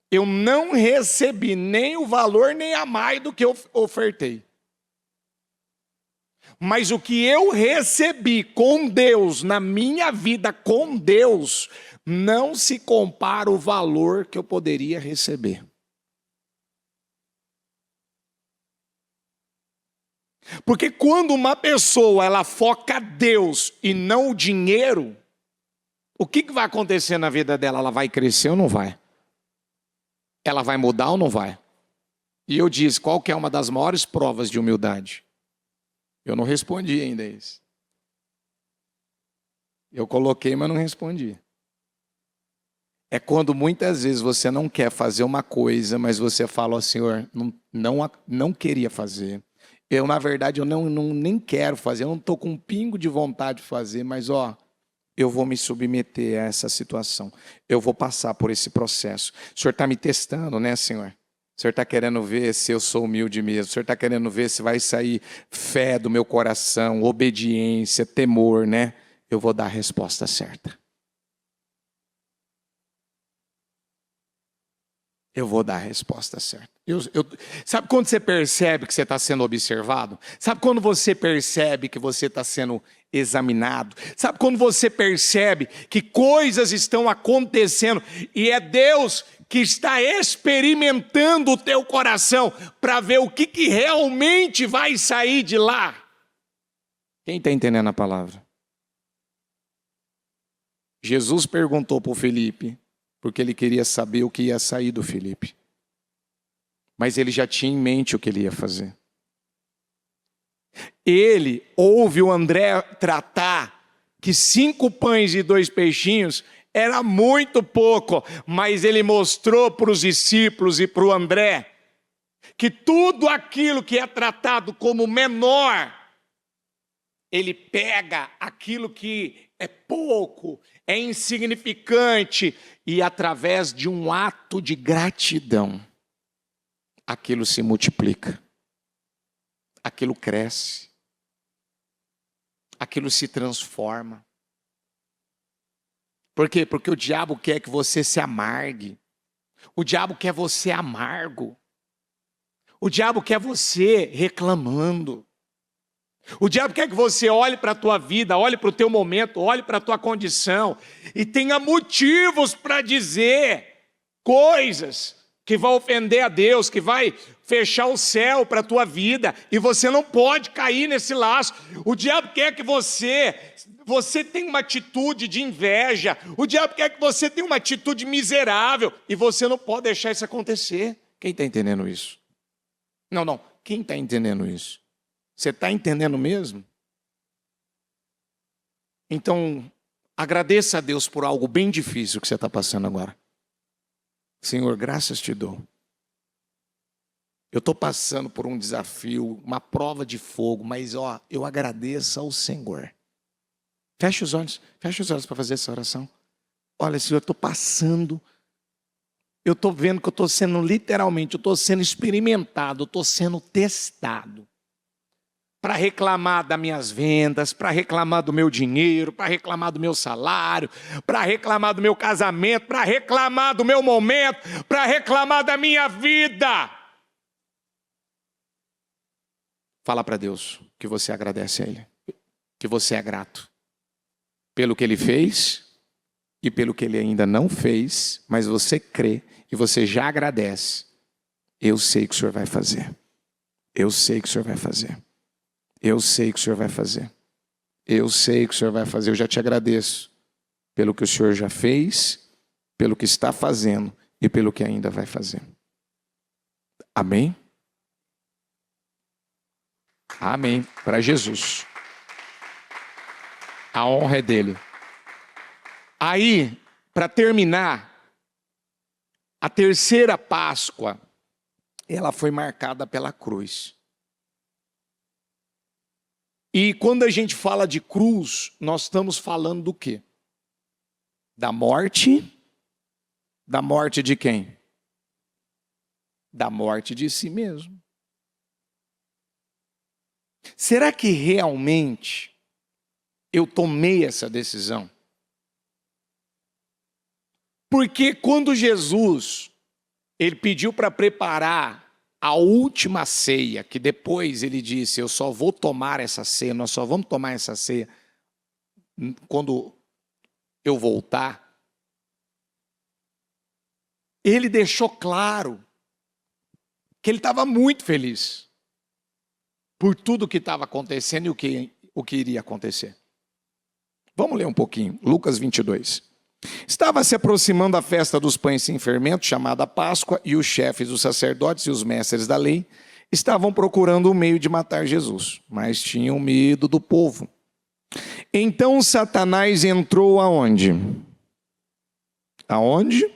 Speaker 1: eu não recebi nem o valor nem a mais do que eu ofertei. Mas o que eu recebi com Deus, na minha vida com Deus, não se compara ao valor que eu poderia receber. Porque quando uma pessoa ela foca Deus e não o dinheiro, o que vai acontecer na vida dela? Ela vai crescer ou não vai? Ela vai mudar ou não vai? E eu disse, qual que é uma das maiores provas de humildade? Eu não respondi ainda isso. Eu coloquei, mas não respondi. É quando muitas vezes você não quer fazer uma coisa, mas você fala, ó, Senhor, não queria fazer. Eu, na verdade, eu nem quero fazer, eu não estou com um pingo de vontade de fazer, mas, ó, eu vou me submeter a essa situação. Eu vou passar por esse processo. O Senhor está me testando, né, Senhor? O Senhor está querendo ver se eu sou humilde mesmo. O Senhor está querendo ver se vai sair fé do meu coração, obediência, temor, né? Eu vou dar a resposta certa. Eu vou dar a resposta certa. Sabe quando você percebe que você está sendo observado? Sabe quando você percebe que você está sendo examinado? Sabe quando você percebe que coisas estão acontecendo e é Deus que está experimentando o teu coração para ver o que realmente vai sair de lá? Quem está entendendo a palavra? Jesus perguntou para o Felipe, porque ele queria saber o que ia sair do Felipe. Mas ele já tinha em mente o que ele ia fazer. Ele ouve o André tratar que 5 pães e 2 peixinhos era muito pouco, mas ele mostrou para os discípulos e para o André que tudo aquilo que é tratado como menor, ele pega aquilo que é pouco, é insignificante, e através de um ato de gratidão, aquilo se multiplica, aquilo cresce, aquilo se transforma. Por quê? Porque o diabo quer que você se amargue, o diabo quer você amargo, o diabo quer você reclamando. O diabo quer que você olhe para a tua vida, olhe para o teu momento, olhe para a tua condição e tenha motivos para dizer coisas que vão ofender a Deus, que vai fechar o céu para a tua vida, e você não pode cair nesse laço. O diabo quer que você tenha uma atitude de inveja, o diabo quer que você tenha uma atitude miserável, e você não pode deixar isso acontecer. Quem está entendendo isso? Não, quem está entendendo isso? Você está entendendo mesmo? Então, agradeça a Deus por algo bem difícil que você está passando agora. Senhor, graças te dou. Eu estou passando por um desafio, uma prova de fogo, mas eu agradeço ao Senhor. Feche os olhos para fazer essa oração. Olha, Senhor, eu estou passando, eu estou vendo que eu estou sendo literalmente, eu estou sendo experimentado, eu estou sendo testado. Para reclamar das minhas vendas, para reclamar do meu dinheiro, para reclamar do meu salário, para reclamar do meu casamento, para reclamar do meu momento, para reclamar da minha vida. Fala para Deus que você agradece a Ele, que você é grato pelo que Ele fez e pelo que Ele ainda não fez, mas você crê e você já agradece. Eu sei que o Senhor vai fazer. Eu sei que o Senhor vai fazer. Eu sei que o Senhor vai fazer. Eu sei que o Senhor vai fazer. Eu já te agradeço pelo que o Senhor já fez, pelo que está fazendo e pelo que ainda vai fazer. Amém? Amém. Para Jesus. A honra é dele. Aí, para terminar, a terceira Páscoa, ela foi marcada pela cruz. E quando a gente fala de cruz, nós estamos falando do quê? Da morte. Da morte de quem? Da morte de si mesmo. Será que realmente eu tomei essa decisão? Porque quando Jesus, ele pediu para preparar a última ceia, que depois ele disse, eu só vou tomar essa ceia, nós só vamos tomar essa ceia quando eu voltar. Ele deixou claro que ele estava muito feliz por tudo que estava acontecendo e o que iria acontecer. Vamos ler um pouquinho, Lucas 22. Estava se aproximando a festa dos pães sem fermento, chamada Páscoa, e os chefes dos sacerdotes e os mestres da lei estavam procurando um meio de matar Jesus, mas tinham medo do povo. Então Satanás entrou aonde? Aonde?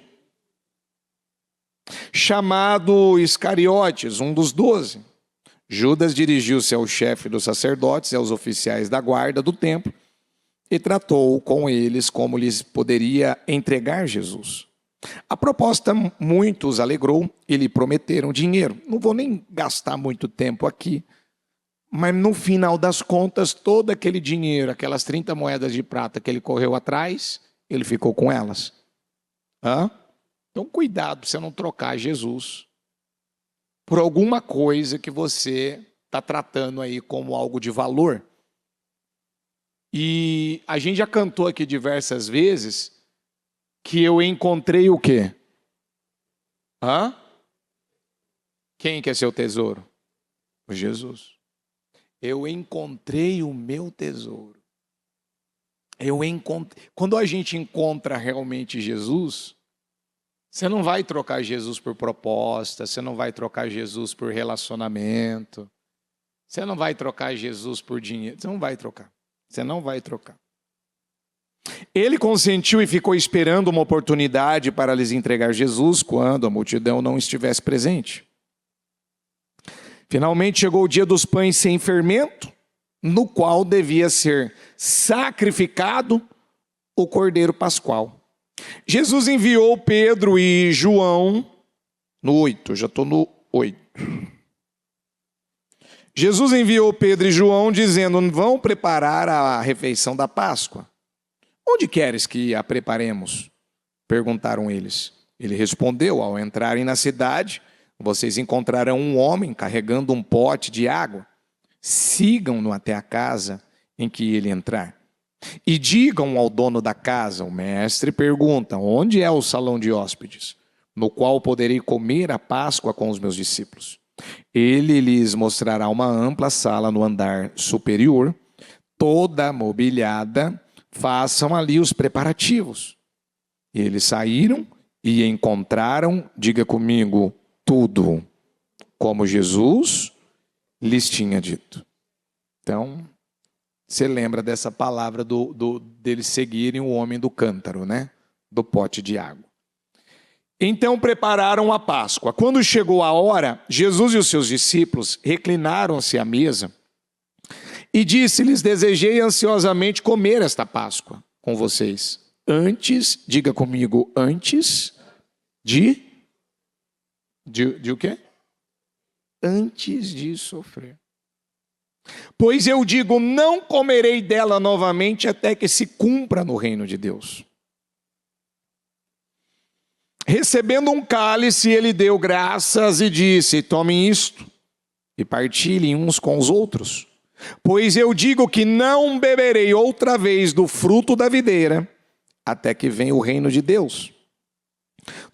Speaker 1: Chamado Iscariotes, um dos 12. Judas dirigiu-se ao chefe dos sacerdotes e aos oficiais da guarda do templo e tratou com eles como lhes poderia entregar Jesus. A proposta muito os alegrou e lhe prometeram dinheiro. Não vou nem gastar muito tempo aqui, mas no final das contas, todo aquele dinheiro, aquelas 30 moedas de prata que ele correu atrás, ele ficou com elas. Então cuidado para você não trocar Jesus por alguma coisa que você está tratando aí como algo de valor. E a gente já cantou aqui diversas vezes que eu encontrei o quê? Quem que é seu tesouro? O Jesus. Eu encontrei o meu tesouro. Quando a gente encontra realmente Jesus, você não vai trocar Jesus por proposta, você não vai trocar Jesus por relacionamento, você não vai trocar Jesus por dinheiro, você não vai trocar. Você não vai trocar. Ele consentiu e ficou esperando uma oportunidade para lhes entregar Jesus quando a multidão não estivesse presente. Finalmente chegou o dia dos pães sem fermento, no qual devia ser sacrificado o cordeiro pascual. Jesus enviou Pedro e João, no 8, já estou no 8. Jesus enviou Pedro e João dizendo, vão preparar a refeição da Páscoa. Onde queres que a preparemos? Perguntaram eles. Ele respondeu, ao entrarem na cidade, vocês encontrarão um homem carregando um pote de água. Sigam-no até a casa em que ele entrar. E digam ao dono da casa, o mestre pergunta, onde é o salão de hóspedes, no qual poderei comer a Páscoa com os meus discípulos? Ele lhes mostrará uma ampla sala no andar superior, toda mobiliada, façam ali os preparativos. Eles saíram e encontraram, diga comigo, tudo, como Jesus lhes tinha dito. Então, você lembra dessa palavra deles seguirem o homem do cântaro, né? Do pote de água. Então prepararam a Páscoa. Quando chegou a hora, Jesus e os seus discípulos reclinaram-se à mesa e disse-lhes: desejei ansiosamente comer esta Páscoa com vocês. Antes, diga comigo, antes de o quê? Antes de sofrer. Pois eu digo, não comerei dela novamente até que se cumpra no reino de Deus. Recebendo um cálice, ele deu graças e disse: tomem isto e partilhem uns com os outros. Pois eu digo que não beberei outra vez do fruto da videira, até que venha o reino de Deus.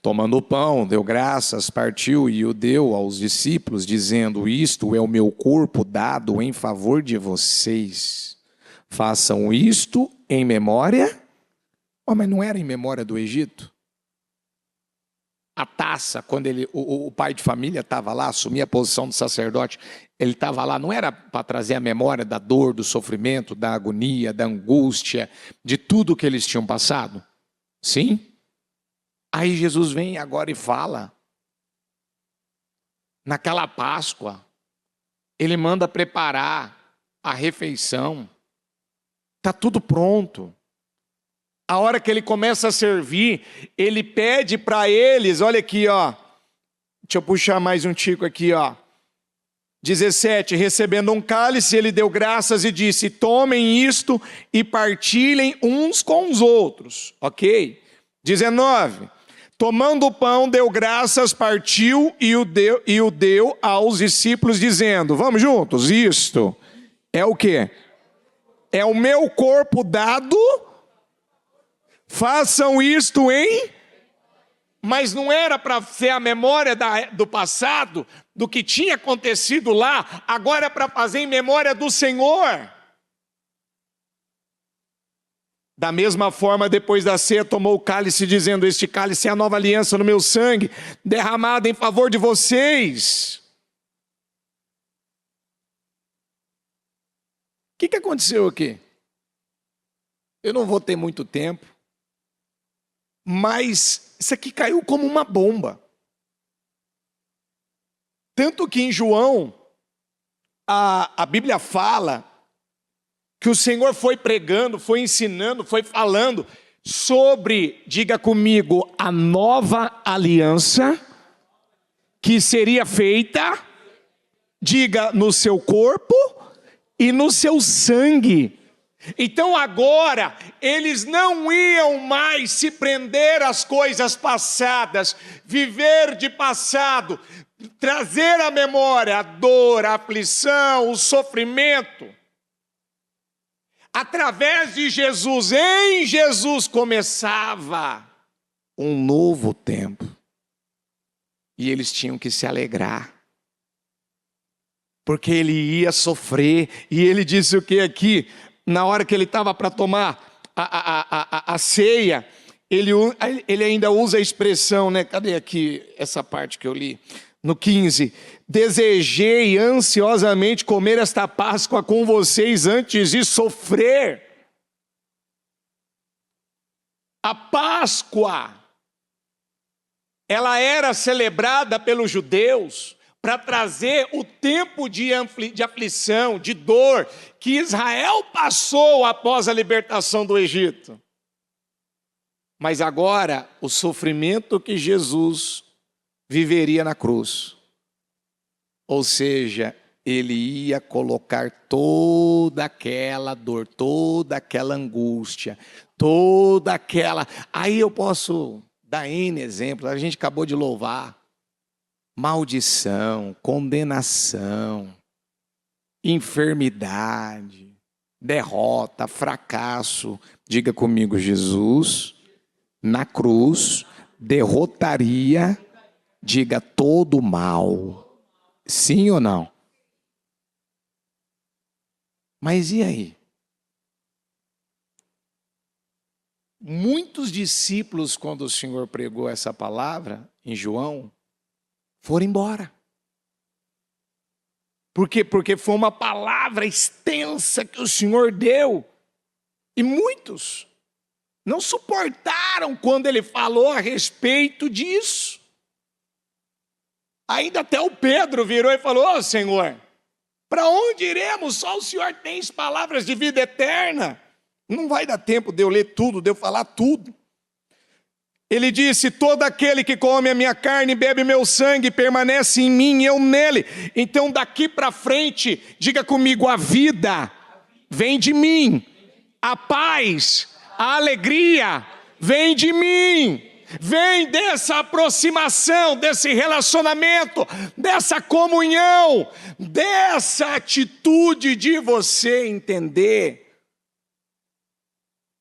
Speaker 1: Tomando o pão, deu graças, partiu e o deu aos discípulos, dizendo: isto é o meu corpo dado em favor de vocês. Façam isto em memória. Oh, mas não era em memória do Egito? A taça, quando o pai de família estava lá, assumia a posição do sacerdote, ele estava lá, não era para trazer a memória da dor, do sofrimento, da agonia, da angústia, de tudo que eles tinham passado? Sim? Aí Jesus vem agora e fala, naquela Páscoa, ele manda preparar a refeição, está tudo pronto. A hora que ele começa a servir, ele pede para eles, olha aqui, ó. Deixa eu puxar mais um tico aqui, ó. 17, recebendo um cálice, ele deu graças e disse: tomem isto e partilhem uns com os outros, ok? 19, tomando o pão, deu graças, partiu e o deu aos discípulos, dizendo: vamos juntos, isto é o quê? É o meu corpo dado. Façam isto em... Mas não era para ser a memória do passado, do que tinha acontecido lá, agora é para fazer em memória do Senhor. Da mesma forma, depois da ceia, tomou o cálice, dizendo: este cálice é a nova aliança no meu sangue, derramada em favor de vocês. O que aconteceu aqui? Eu não vou ter muito tempo, mas isso aqui caiu como uma bomba. Tanto que em João, a Bíblia fala que o Senhor foi pregando, foi ensinando, foi falando sobre, diga comigo, a nova aliança que seria feita, diga, no seu corpo e no seu sangue. Então agora, eles não iam mais se prender às coisas passadas, viver de passado, trazer à memória a dor, a aflição, o sofrimento. Através de Jesus, em Jesus, começava um novo tempo. E eles tinham que se alegrar, porque ele ia sofrer. E ele disse o que aqui? Na hora que ele estava para tomar a ceia, ele ainda usa a expressão, né? Cadê aqui essa parte que eu li? No 15, desejei ansiosamente comer esta Páscoa com vocês antes de sofrer. A Páscoa, ela era celebrada pelos judeus para trazer o tempo de aflição, de dor, que Israel passou após a libertação do Egito. Mas agora, o sofrimento que Jesus viveria na cruz. Ou seja, ele ia colocar toda aquela dor, toda aquela angústia, toda aquela... Aí eu posso dar N exemplos, a gente acabou de louvar. Maldição, condenação, enfermidade, derrota, fracasso. Diga comigo, Jesus, na cruz, derrotaria, diga, todo o mal. Sim ou não? Mas e aí? Muitos discípulos, quando o Senhor pregou essa palavra em João, foram embora. Por quê? Porque foi uma palavra extensa que o Senhor deu. E muitos não suportaram quando ele falou a respeito disso. Ainda até o Pedro virou e falou: "Ô Senhor, para onde iremos? Só o Senhor tem palavras de vida eterna." Não vai dar tempo de eu ler tudo, de eu falar tudo. Ele disse: "Todo aquele que come a minha carne e bebe meu sangue permanece em mim e eu nele." Então daqui para frente, diga comigo: a vida vem de mim, a paz, a alegria vem de mim, vem dessa aproximação, desse relacionamento, dessa comunhão, dessa atitude de você entender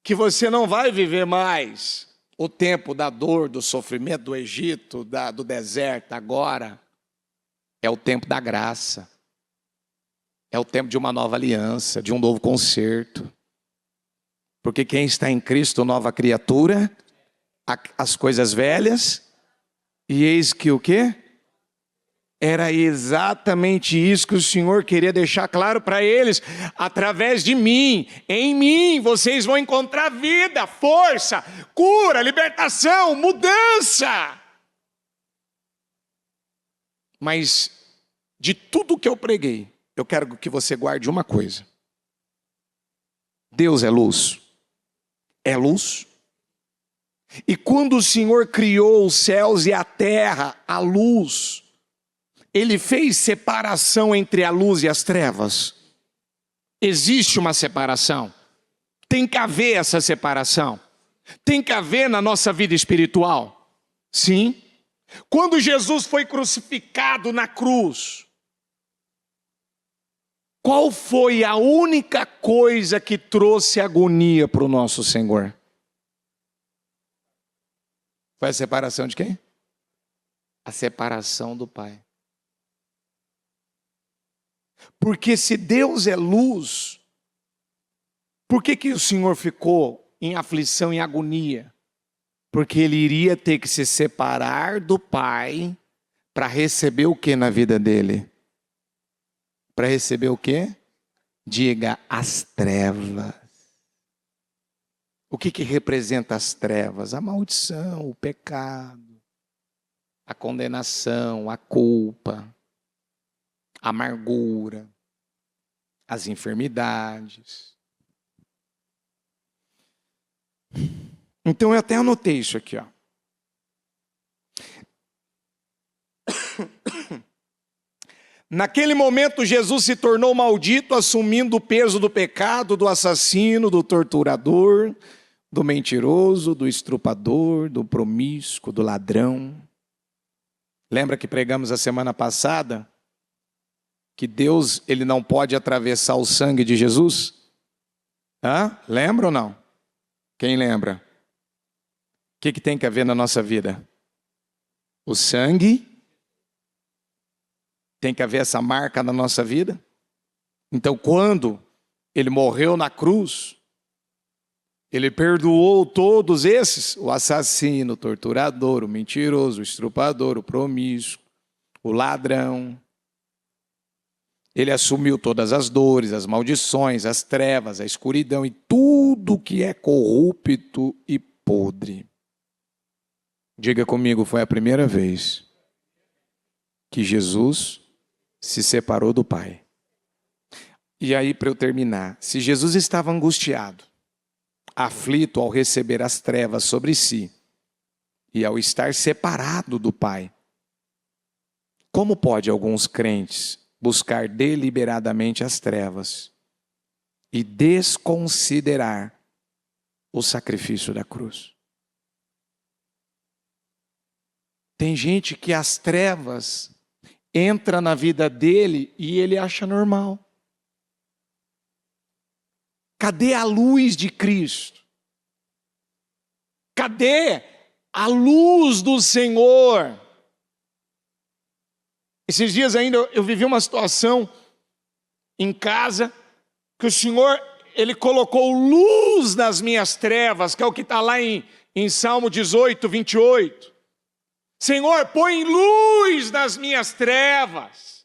Speaker 1: que você não vai viver mais o tempo da dor, do sofrimento do Egito, do deserto. Agora é o tempo da graça, é o tempo de uma nova aliança, de um novo concerto. Porque quem está em Cristo, nova criatura, as coisas velhas, e eis que o quê? Era exatamente isso que o Senhor queria deixar claro para eles. Através de mim, em mim, vocês vão encontrar vida, força, cura, libertação, mudança. Mas de tudo que eu preguei, eu quero que você guarde uma coisa: Deus é luz. É luz. E quando o Senhor criou os céus e a terra, a luz, Ele fez separação entre a luz e as trevas. Existe uma separação. Tem que haver essa separação. Tem que haver na nossa vida espiritual. Sim. Quando Jesus foi crucificado na cruz, qual foi a única coisa que trouxe agonia para o nosso Senhor? Foi a separação de quem? A separação do Pai. Porque se Deus é luz, por que o Senhor ficou em aflição, em agonia? Porque Ele iria ter que se separar do Pai para receber o que na vida dele? Para receber o quê? Diga: as trevas. O que representa as trevas? A maldição, o pecado, a condenação, a culpa, a amargura, as enfermidades. Então eu até anotei isso aqui, ó. Naquele momento Jesus se tornou maldito, assumindo o peso do pecado, do assassino, do torturador, do mentiroso, do estrupador, do promíscuo, do ladrão. Lembra que pregamos a semana passada que Deus, Ele não pode atravessar o sangue de Jesus? Lembra ou não? Quem lembra? O que tem que haver na nossa vida? O sangue. Tem que haver essa marca na nossa vida. Então, quando Ele morreu na cruz, Ele perdoou todos esses: o assassino, o torturador, o mentiroso, o estrupador, o promíscuo, o ladrão. Ele assumiu todas as dores, as maldições, as trevas, a escuridão e tudo que é corrupto e podre. Diga comigo: foi a primeira vez que Jesus se separou do Pai. E aí, para eu terminar, se Jesus estava angustiado, aflito ao receber as trevas sobre si e ao estar separado do Pai, como pode alguns crentes buscar deliberadamente as trevas e desconsiderar o sacrifício da cruz? Tem gente que as trevas entra na vida dele e ele acha normal. Cadê a luz de Cristo? Cadê a luz do Senhor? Esses dias ainda eu vivi uma situação em casa que o Senhor, Ele colocou luz nas minhas trevas, que é o que está lá em Salmo 18, 28. Senhor, põe luz nas minhas trevas.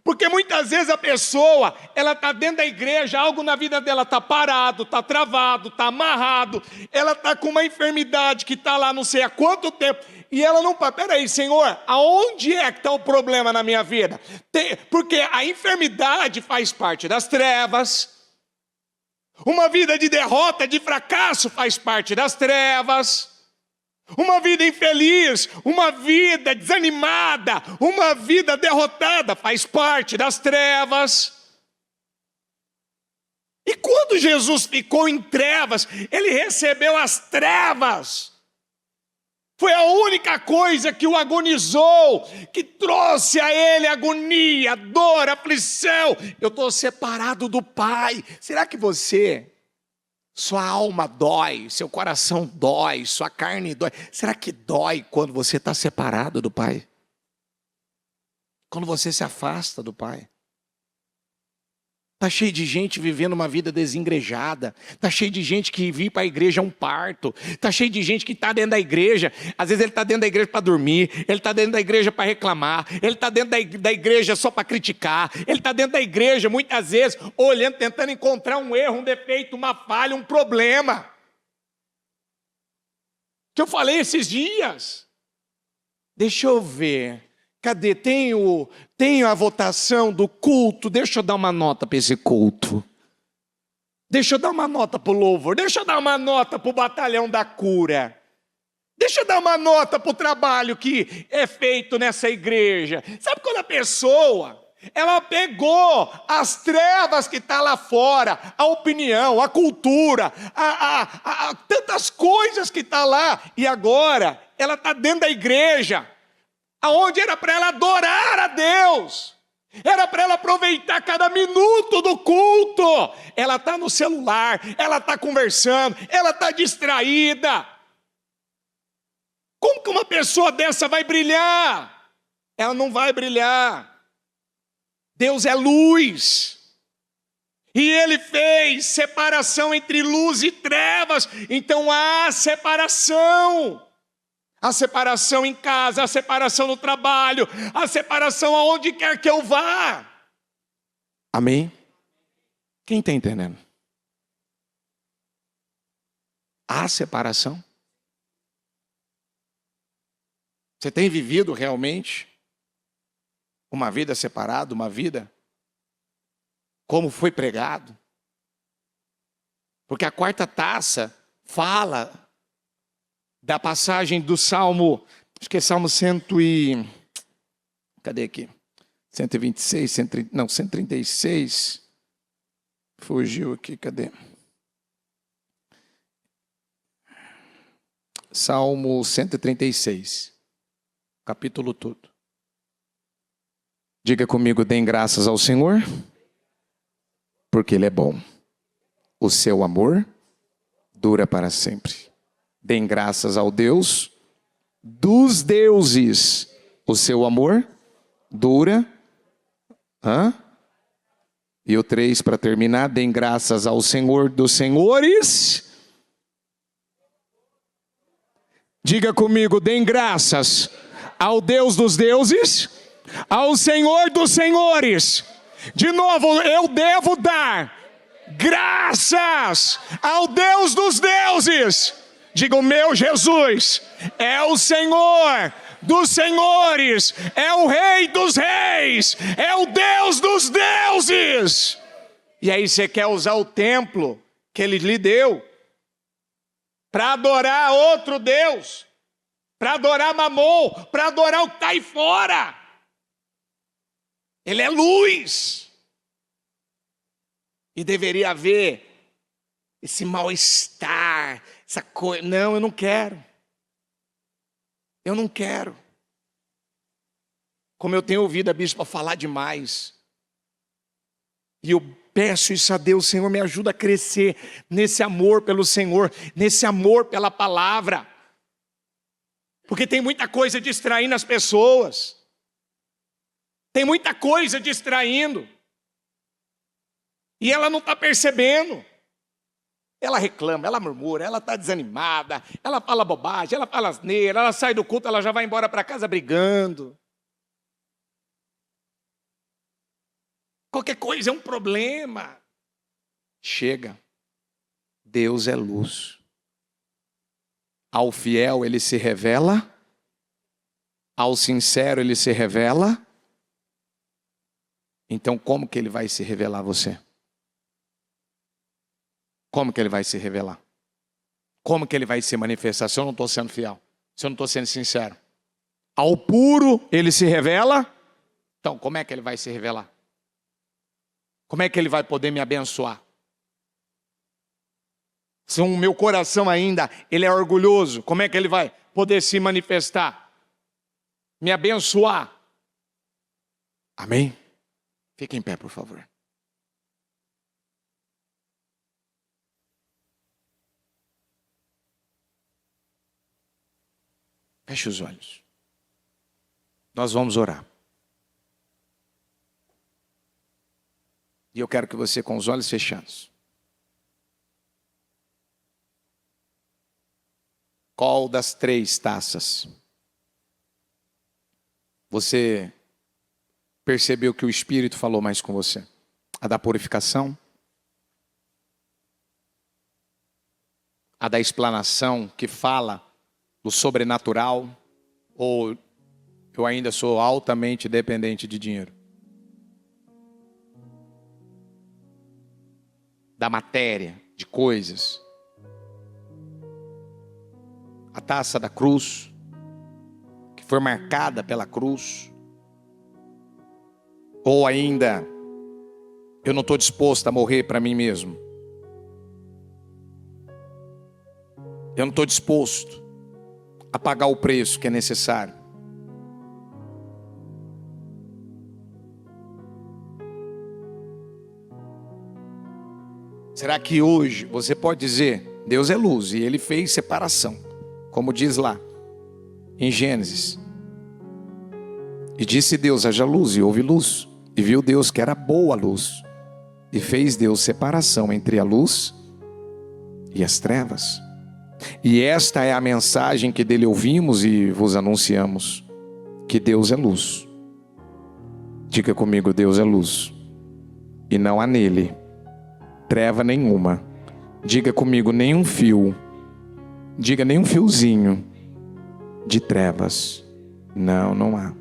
Speaker 1: Porque muitas vezes a pessoa, ela está dentro da igreja, algo na vida dela está parado, está travado, está amarrado, ela está com uma enfermidade que está lá não sei há quanto tempo, e ela não fala, peraí, Senhor, aonde é que está o problema na minha vida? Porque a enfermidade faz parte das trevas, uma vida de derrota, de fracasso faz parte das trevas, uma vida infeliz, uma vida desanimada, uma vida derrotada faz parte das trevas. E quando Jesus ficou em trevas, ele recebeu as trevas. Foi a única coisa que o agonizou, que trouxe a ele agonia, dor, aflição. Eu estou separado do Pai. Será que sua alma dói, seu coração dói, sua carne dói? Será que dói quando você está separado do Pai? Quando você se afasta do Pai? Está cheio de gente vivendo uma vida desengrejada. Está cheio de gente que vir para a igreja é um parto. Está cheio de gente que está dentro da igreja. Às vezes ele está dentro da igreja para dormir. Ele está dentro da igreja para reclamar. Ele está dentro da igreja só para criticar. Ele está dentro da igreja muitas vezes olhando, tentando encontrar um erro, um defeito, uma falha, um problema. Que eu falei esses dias. Deixa eu ver. Cadê? Tenho a votação do culto. Deixa eu dar uma nota para esse culto. Deixa eu dar uma nota para o louvor. Deixa eu dar uma nota para o batalhão da cura. Deixa eu dar uma nota para o trabalho que é feito nessa igreja. Sabe quando a pessoa, ela pegou as trevas que está lá fora, a opinião, a cultura, tantas coisas que está lá, e agora ela está dentro da igreja, aonde era para ela adorar a Deus, era para ela aproveitar cada minuto do culto. Ela está no celular, ela está conversando, ela está distraída. Como que uma pessoa dessa vai brilhar? Ela não vai brilhar. Deus é luz. E Ele fez separação entre luz e trevas. Então há separação. A separação em casa, a separação no trabalho, a separação aonde quer que eu vá. Amém? Quem está entendendo? Há separação? Você tem vivido realmente uma vida separada, uma vida como foi pregado? Porque a quarta taça fala da passagem do Salmo, acho que é Salmo 100 e... Cadê aqui? 126, 136. Fugiu aqui, cadê? Salmo 136. Capítulo todo. Diga comigo, deem graças ao Senhor, porque Ele é bom. O seu amor dura para sempre. Deem graças ao Deus dos deuses. O seu amor dura. E o 3 para terminar. Deem graças ao Senhor dos senhores. Diga comigo, deem graças ao Deus dos deuses, ao Senhor dos senhores. De novo, eu devo dar graças ao Deus dos deuses. Diga, o meu Jesus é o Senhor dos senhores, é o Rei dos reis, é o Deus dos deuses. E aí você quer usar o templo que Ele lhe deu para adorar outro Deus, para adorar Mamon, para adorar o que está aí fora. Ele é luz. E deveria haver esse mal-estar, essa coisa. Não, eu não quero. Eu não quero. Como eu tenho ouvido a bispa falar demais. E eu peço isso a Deus, Senhor, me ajuda a crescer nesse amor pelo Senhor, nesse amor pela palavra. Porque tem muita coisa distraindo as pessoas. Tem muita coisa distraindo. E ela não está percebendo. Ela reclama, ela murmura, ela está desanimada, ela fala bobagem, ela fala asneira, ela sai do culto, ela já vai embora para casa brigando. Qualquer coisa é um problema. Chega. Deus é luz. Ao fiel ele se revela. Ao sincero ele se revela. Então como que ele vai se revelar a você? Como que ele vai se revelar? Como que ele vai se manifestar se eu não estou sendo fiel? Se eu não estou sendo sincero? Ao puro ele se revela. Então como é que ele vai se revelar? Como é que ele vai poder me abençoar? Se o meu coração ainda ele é orgulhoso, como é que ele vai poder se manifestar? Me abençoar? Amém? Fique em pé, por favor. Feche os olhos. Nós vamos orar. E eu quero que você, com os olhos fechados, qual das 3 taças você percebeu que o Espírito falou mais com você? A da purificação? A da explanação, que fala do sobrenatural? Ou eu ainda sou altamente dependente de dinheiro? Da matéria, de coisas? A taça da cruz, que foi marcada pela cruz? Ou ainda, eu não estou disposto a morrer para mim mesmo? Eu não estou disposto a pagar o preço que é necessário? Será que hoje você pode dizer, Deus é luz e Ele fez separação, como diz lá em Gênesis. E disse Deus, haja luz, e houve luz. E viu Deus que era boa a luz. E fez Deus separação entre a luz e as trevas. E esta é a mensagem que dele ouvimos e vos anunciamos, que Deus é luz. Diga comigo, Deus é luz, e não há nele treva nenhuma. Diga comigo, nenhum fio. Diga, nenhum fiozinho de trevas. Não há.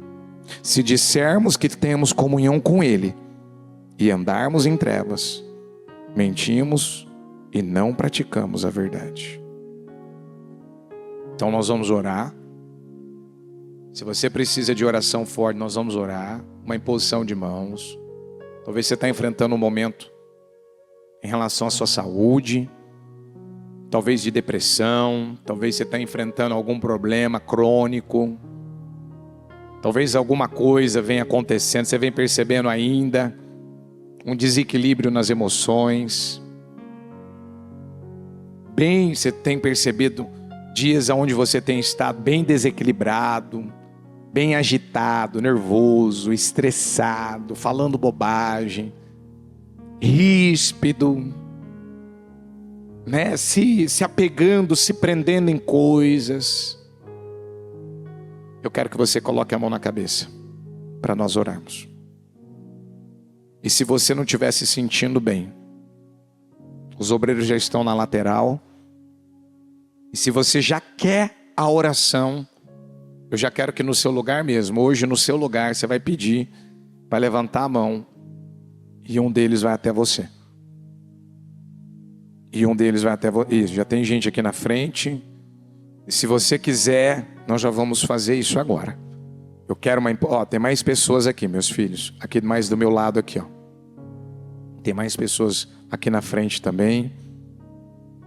Speaker 1: Se dissermos que temos comunhão com Ele e andarmos em trevas, mentimos e não praticamos a verdade. Então nós vamos orar. Se você precisa de oração forte, nós vamos orar. Uma imposição de mãos. Talvez você está enfrentando um momento em relação à sua saúde, talvez de depressão, talvez você está enfrentando algum problema crônico, talvez alguma coisa venha acontecendo, você vem percebendo ainda um desequilíbrio nas emoções. Bem, você tem percebido dias onde você tem estado bem desequilibrado, bem agitado, nervoso, estressado, falando bobagem, ríspido, né? Se apegando, se prendendo em coisas. Eu quero que você coloque a mão na cabeça para nós orarmos. E se você não estiver se sentindo bem, os obreiros já estão na lateral. E se você já quer a oração, eu já quero que no seu lugar mesmo, hoje no seu lugar, você vai pedir, vai levantar a mão. E um deles vai até você. E um deles vai até você. Isso, já tem gente aqui na frente. E se você quiser, nós já vamos fazer isso agora. Eu quero uma... tem mais pessoas aqui, meus filhos. Aqui mais do meu lado aqui, ó. Tem mais pessoas aqui na frente também.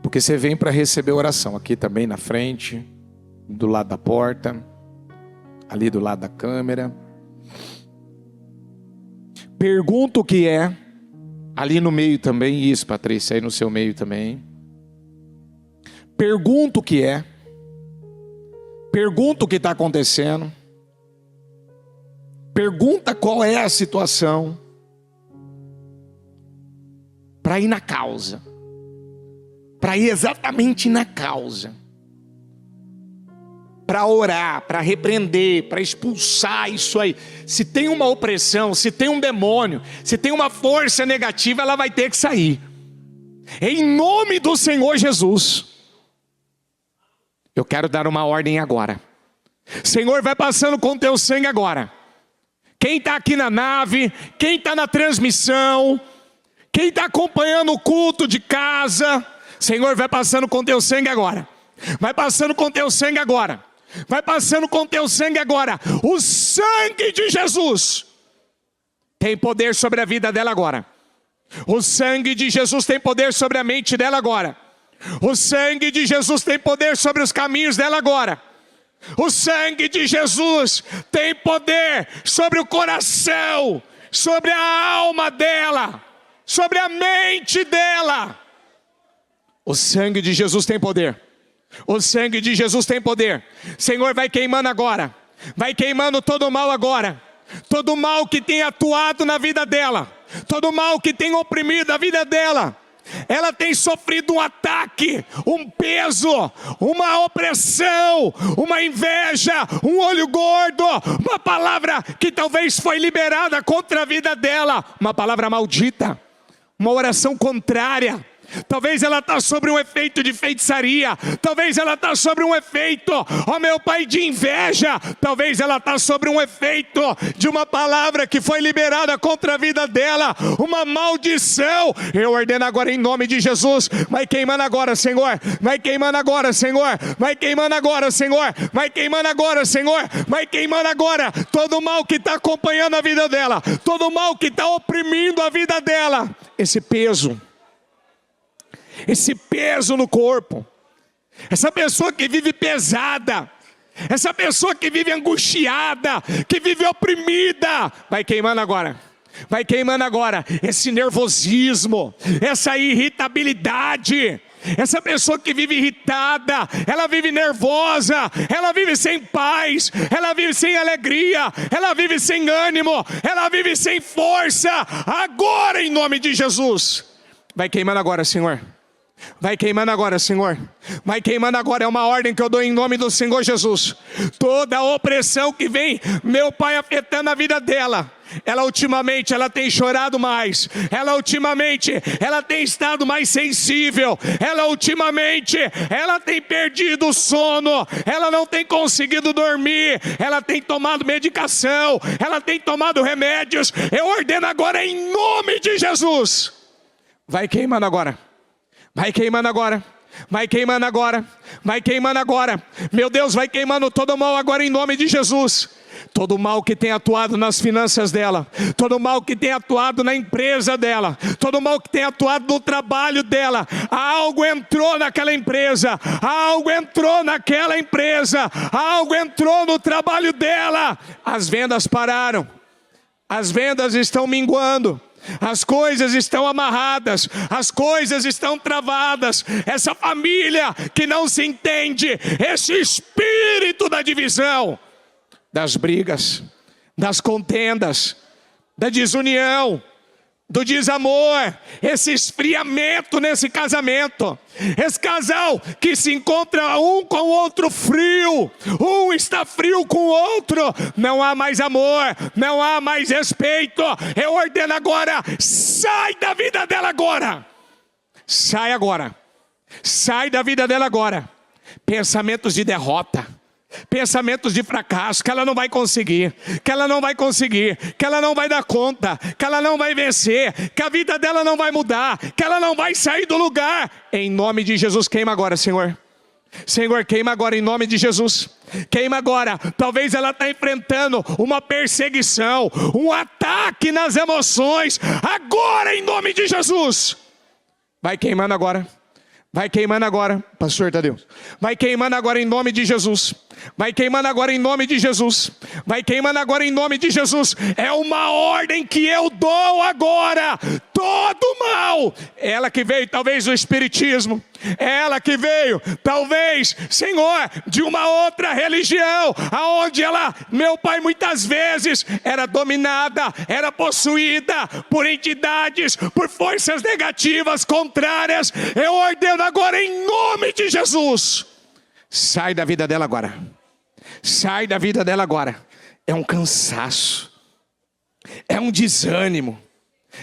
Speaker 1: Porque você vem para receber oração. Aqui também na frente. Do lado da porta. Ali do lado da câmera. Pergunta o que é. Ali no meio também. Isso, Patrícia, aí no seu meio também. Pergunta o que é. Pergunta o que está acontecendo. Pergunta qual é a situação. Para ir na causa. Para ir exatamente na causa. para orar, para repreender, para expulsar isso aí. Se tem uma opressão, se tem um demônio, se tem uma força negativa, ela vai ter que sair. Em nome do Senhor Jesus. Eu quero dar uma ordem agora. Senhor, vai passando com teu sangue agora. Quem está aqui na nave, quem está na transmissão, quem está acompanhando o culto de casa, Senhor, vai passando com teu sangue agora. Vai passando com teu sangue agora. Vai passando com teu sangue agora. O sangue de Jesus tem poder sobre a vida dela agora. O sangue de Jesus tem poder sobre a mente dela agora. O sangue de Jesus tem poder sobre os caminhos dela agora. O sangue de Jesus tem poder sobre o coração, sobre a alma dela, sobre a mente dela. O sangue de Jesus tem poder. O sangue de Jesus tem poder. Senhor, vai queimando agora. Vai queimando todo o mal agora. Todo o mal que tem atuado na vida dela. Todo o mal que tem oprimido a vida dela. Ela tem sofrido um ataque, um peso, uma opressão, uma inveja, um olho gordo, uma palavra que talvez foi liberada contra a vida dela, uma palavra maldita, uma oração contrária. Talvez ela está sobre um efeito de feitiçaria. Talvez ela está sobre um efeito, ó meu Pai, de inveja. Talvez ela está sobre um efeito de uma palavra que foi liberada contra a vida dela, uma maldição. Eu ordeno agora em nome de Jesus. Vai queimando agora, Senhor. Vai queimando agora, Senhor. Vai queimando agora, Senhor. Vai queimando agora, Senhor. Vai queimando agora todo o mal que está acompanhando a vida dela, todo o mal que está oprimindo a vida dela. Esse peso no corpo, essa pessoa que vive pesada, essa pessoa que vive angustiada, que vive oprimida, vai queimando agora. Vai queimando agora esse nervosismo, essa irritabilidade. Essa pessoa que vive irritada, ela vive nervosa, ela vive sem paz, ela vive sem alegria, ela vive sem ânimo, ela vive sem força. Agora em nome de Jesus, vai queimando agora, Senhor. Vai queimando agora, Senhor. Vai queimando agora, é uma ordem que eu dou em nome do Senhor Jesus. Toda a opressão que vem, meu Pai, afetando a vida dela. Ela ultimamente, ela tem chorado mais. Ela ultimamente, ela tem estado mais sensível. Ela ultimamente, ela tem perdido o sono. Ela não tem conseguido dormir. Ela tem tomado medicação. Ela tem tomado remédios. Eu ordeno agora em nome de Jesus. Vai queimando agora. Vai queimando agora, vai queimando agora, vai queimando agora. Meu Deus, vai queimando todo o mal agora em nome de Jesus. Todo o mal que tem atuado nas finanças dela, todo o mal que tem atuado na empresa dela, todo o mal que tem atuado no trabalho dela. Algo entrou naquela empresa, algo entrou naquela empresa, algo entrou no trabalho dela. As vendas pararam, as vendas estão minguando. As coisas estão amarradas, as coisas estão travadas. Essa família que não se entende, esse espírito da divisão, das brigas, das contendas, da desunião, do desamor, esse esfriamento nesse casamento. Esse casal que se encontra um com o outro frio, um está frio com o outro, não há mais amor, não há mais respeito. Eu ordeno agora, sai da vida dela agora. Sai agora, sai da vida dela agora. Pensamentos de derrota, pensamentos de fracasso, que ela não vai conseguir, que ela não vai conseguir, que ela não vai dar conta, que ela não vai vencer, que a vida dela não vai mudar, que ela não vai sair do lugar. Em nome de Jesus, queima agora, Senhor. Senhor, queima agora em nome de Jesus. Queima agora. Talvez ela está enfrentando uma perseguição, um ataque nas emoções. Agora em nome de Jesus. Vai queimando agora. Vai queimando agora, pastor Tadeu. Vai queimando agora em nome de Jesus. Vai queimando agora em nome de Jesus. Vai queimando agora em nome de Jesus. É uma ordem que eu dou agora. Todo mal. Ela que veio talvez do espiritismo. Ela que veio talvez, Senhor, de uma outra religião, aonde ela, meu Pai, muitas vezes era dominada, era possuída por entidades, por forças negativas, contrárias. Eu ordeno agora em nome de Jesus. Sai da vida dela agora. Sai da vida dela agora. É um cansaço, é um desânimo,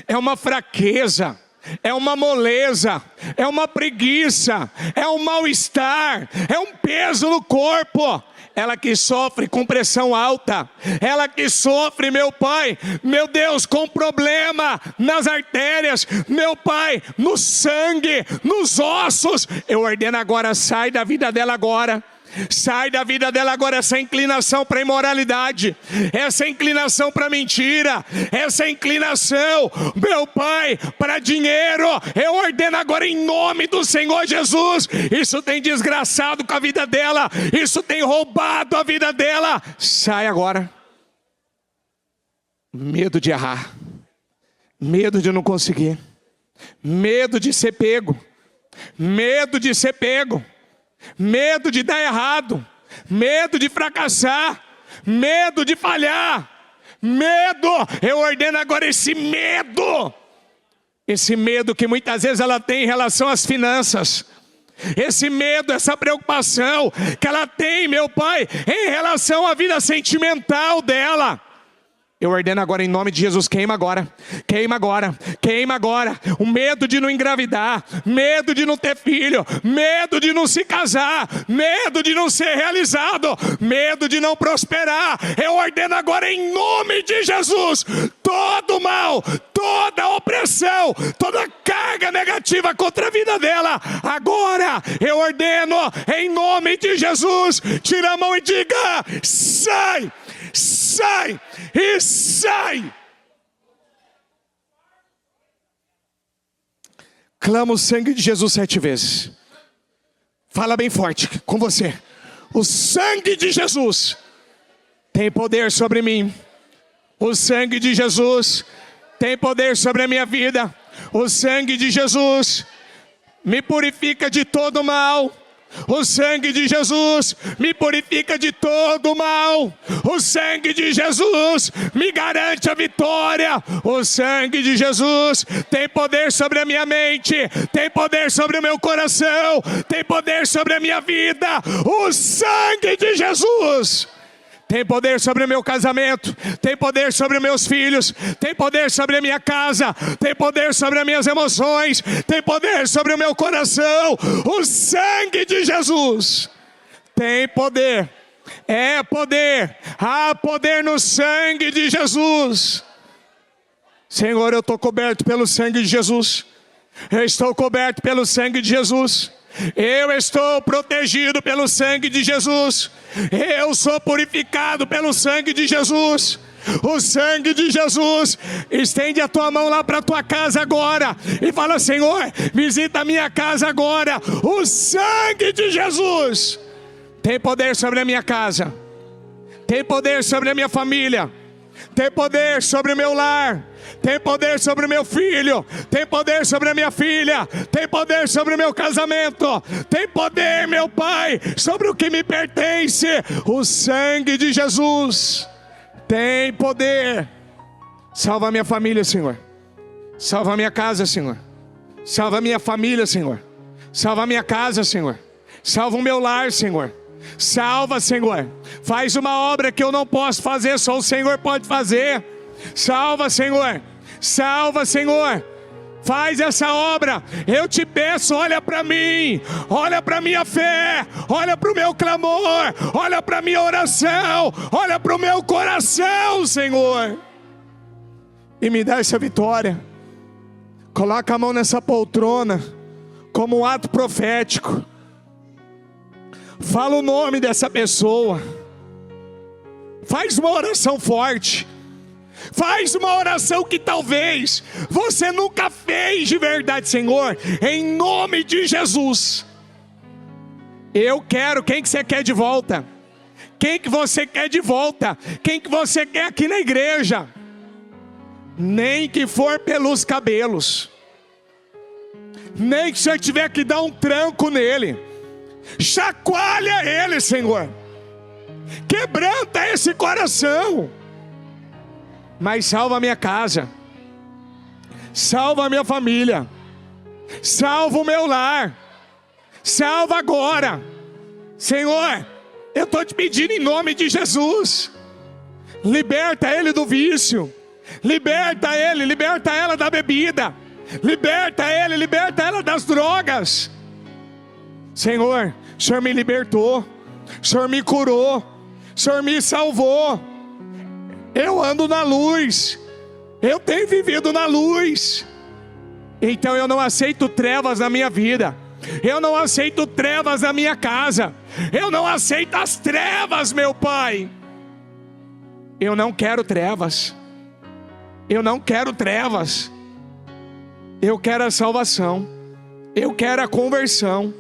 Speaker 1: é uma fraqueza, é uma moleza, é uma preguiça, é um mal-estar, é um peso no corpo. Ela que sofre com pressão alta, ela que sofre, meu Pai, meu Deus, com problema nas artérias, meu Pai, no sangue, nos ossos. Eu ordeno agora, sai da vida dela agora. Sai da vida dela agora essa inclinação para imoralidade, essa inclinação para mentira, essa inclinação, meu Pai, para dinheiro. Eu ordeno agora em nome do Senhor Jesus. Isso tem desgraçado com a vida dela, isso tem roubado a vida dela. Sai agora. Medo de errar, medo de não conseguir, medo de ser pego, medo de ser pego, medo de dar errado, medo de fracassar, medo de falhar, medo. Eu ordeno agora esse medo que muitas vezes ela tem em relação às finanças, esse medo, essa preocupação que ela tem, meu Pai, em relação à vida sentimental dela. Eu ordeno agora em nome de Jesus, queima agora, queima agora, queima agora. O medo de não engravidar, medo de não ter filho, medo de não se casar, medo de não ser realizado, medo de não prosperar. Eu ordeno agora em nome de Jesus, todo mal, toda opressão, toda carga negativa contra a vida dela. Agora eu ordeno em nome de Jesus, tira a mão e diga, sai! Sai e sai. Clama o sangue de Jesus 7 vezes. Fala bem forte com você. O sangue de Jesus tem poder sobre mim. O sangue de Jesus tem poder sobre a minha vida. O sangue de Jesus me purifica de todo mal. O sangue de Jesus me purifica de todo mal. O sangue de Jesus me garante a vitória. O sangue de Jesus tem poder sobre a minha mente, tem poder sobre o meu coração, tem poder sobre a minha vida. O sangue de Jesus tem poder sobre o meu casamento, tem poder sobre os meus filhos, tem poder sobre a minha casa, tem poder sobre as minhas emoções, tem poder sobre o meu coração. O sangue de Jesus tem poder, é poder, há poder no sangue de Jesus. Senhor, eu estou coberto pelo sangue de Jesus, eu estou coberto pelo sangue de Jesus. Eu estou protegido pelo sangue de Jesus. Eu sou purificado pelo sangue de Jesus. O sangue de Jesus. Estende a tua mão lá para a tua casa agora e fala, Senhor, visita a minha casa agora. O sangue de Jesus tem poder sobre a minha casa, tem poder sobre a minha família, tem poder sobre o meu lar, tem poder sobre o meu filho, tem poder sobre a minha filha, tem poder sobre o meu casamento, tem poder, meu Pai, sobre o que me pertence. O sangue de Jesus tem poder. Salva a minha família, Senhor. Salva a minha casa, Senhor. Salva a minha família, Senhor. Salva a minha casa, Senhor. Salva o meu lar, Senhor. Salva, Senhor. Faz uma obra que eu não posso fazer, só o Senhor pode fazer. Salva, Senhor. Salva, Senhor. Faz essa obra. Eu te peço, olha para mim. Olha para minha fé. Olha para o meu clamor. Olha para minha oração. Olha para o meu coração, Senhor. E me dá essa vitória. Coloca a mão nessa poltrona como um ato profético. Fala o nome dessa pessoa. Faz uma oração forte. Faz uma oração que talvez você nunca fez de verdade. Senhor, em nome de Jesus, eu quero. Quem que você quer de volta? Quem que você quer de volta? Quem que você quer aqui na igreja? Nem que for pelos cabelos, nem que você tiver que dar um tranco nele. Chacoalha ele, Senhor. Quebranta esse coração. Mas salva a minha casa, salva a minha família, salva o meu lar, salva agora. Senhor, Eu estou te pedindo em nome de Jesus. Liberta ele do vício. Liberta ele, liberta ela da bebida. Liberta ele, liberta ela das drogas. Senhor, o Senhor me libertou. O Senhor me curou. O Senhor me salvou. Eu ando na luz. Eu tenho vivido na luz. Então eu não aceito trevas na minha vida. Eu não aceito trevas na minha casa. Eu não aceito as trevas, meu Pai. Eu não quero trevas. Eu não quero trevas. Eu quero a salvação. Eu quero a conversão.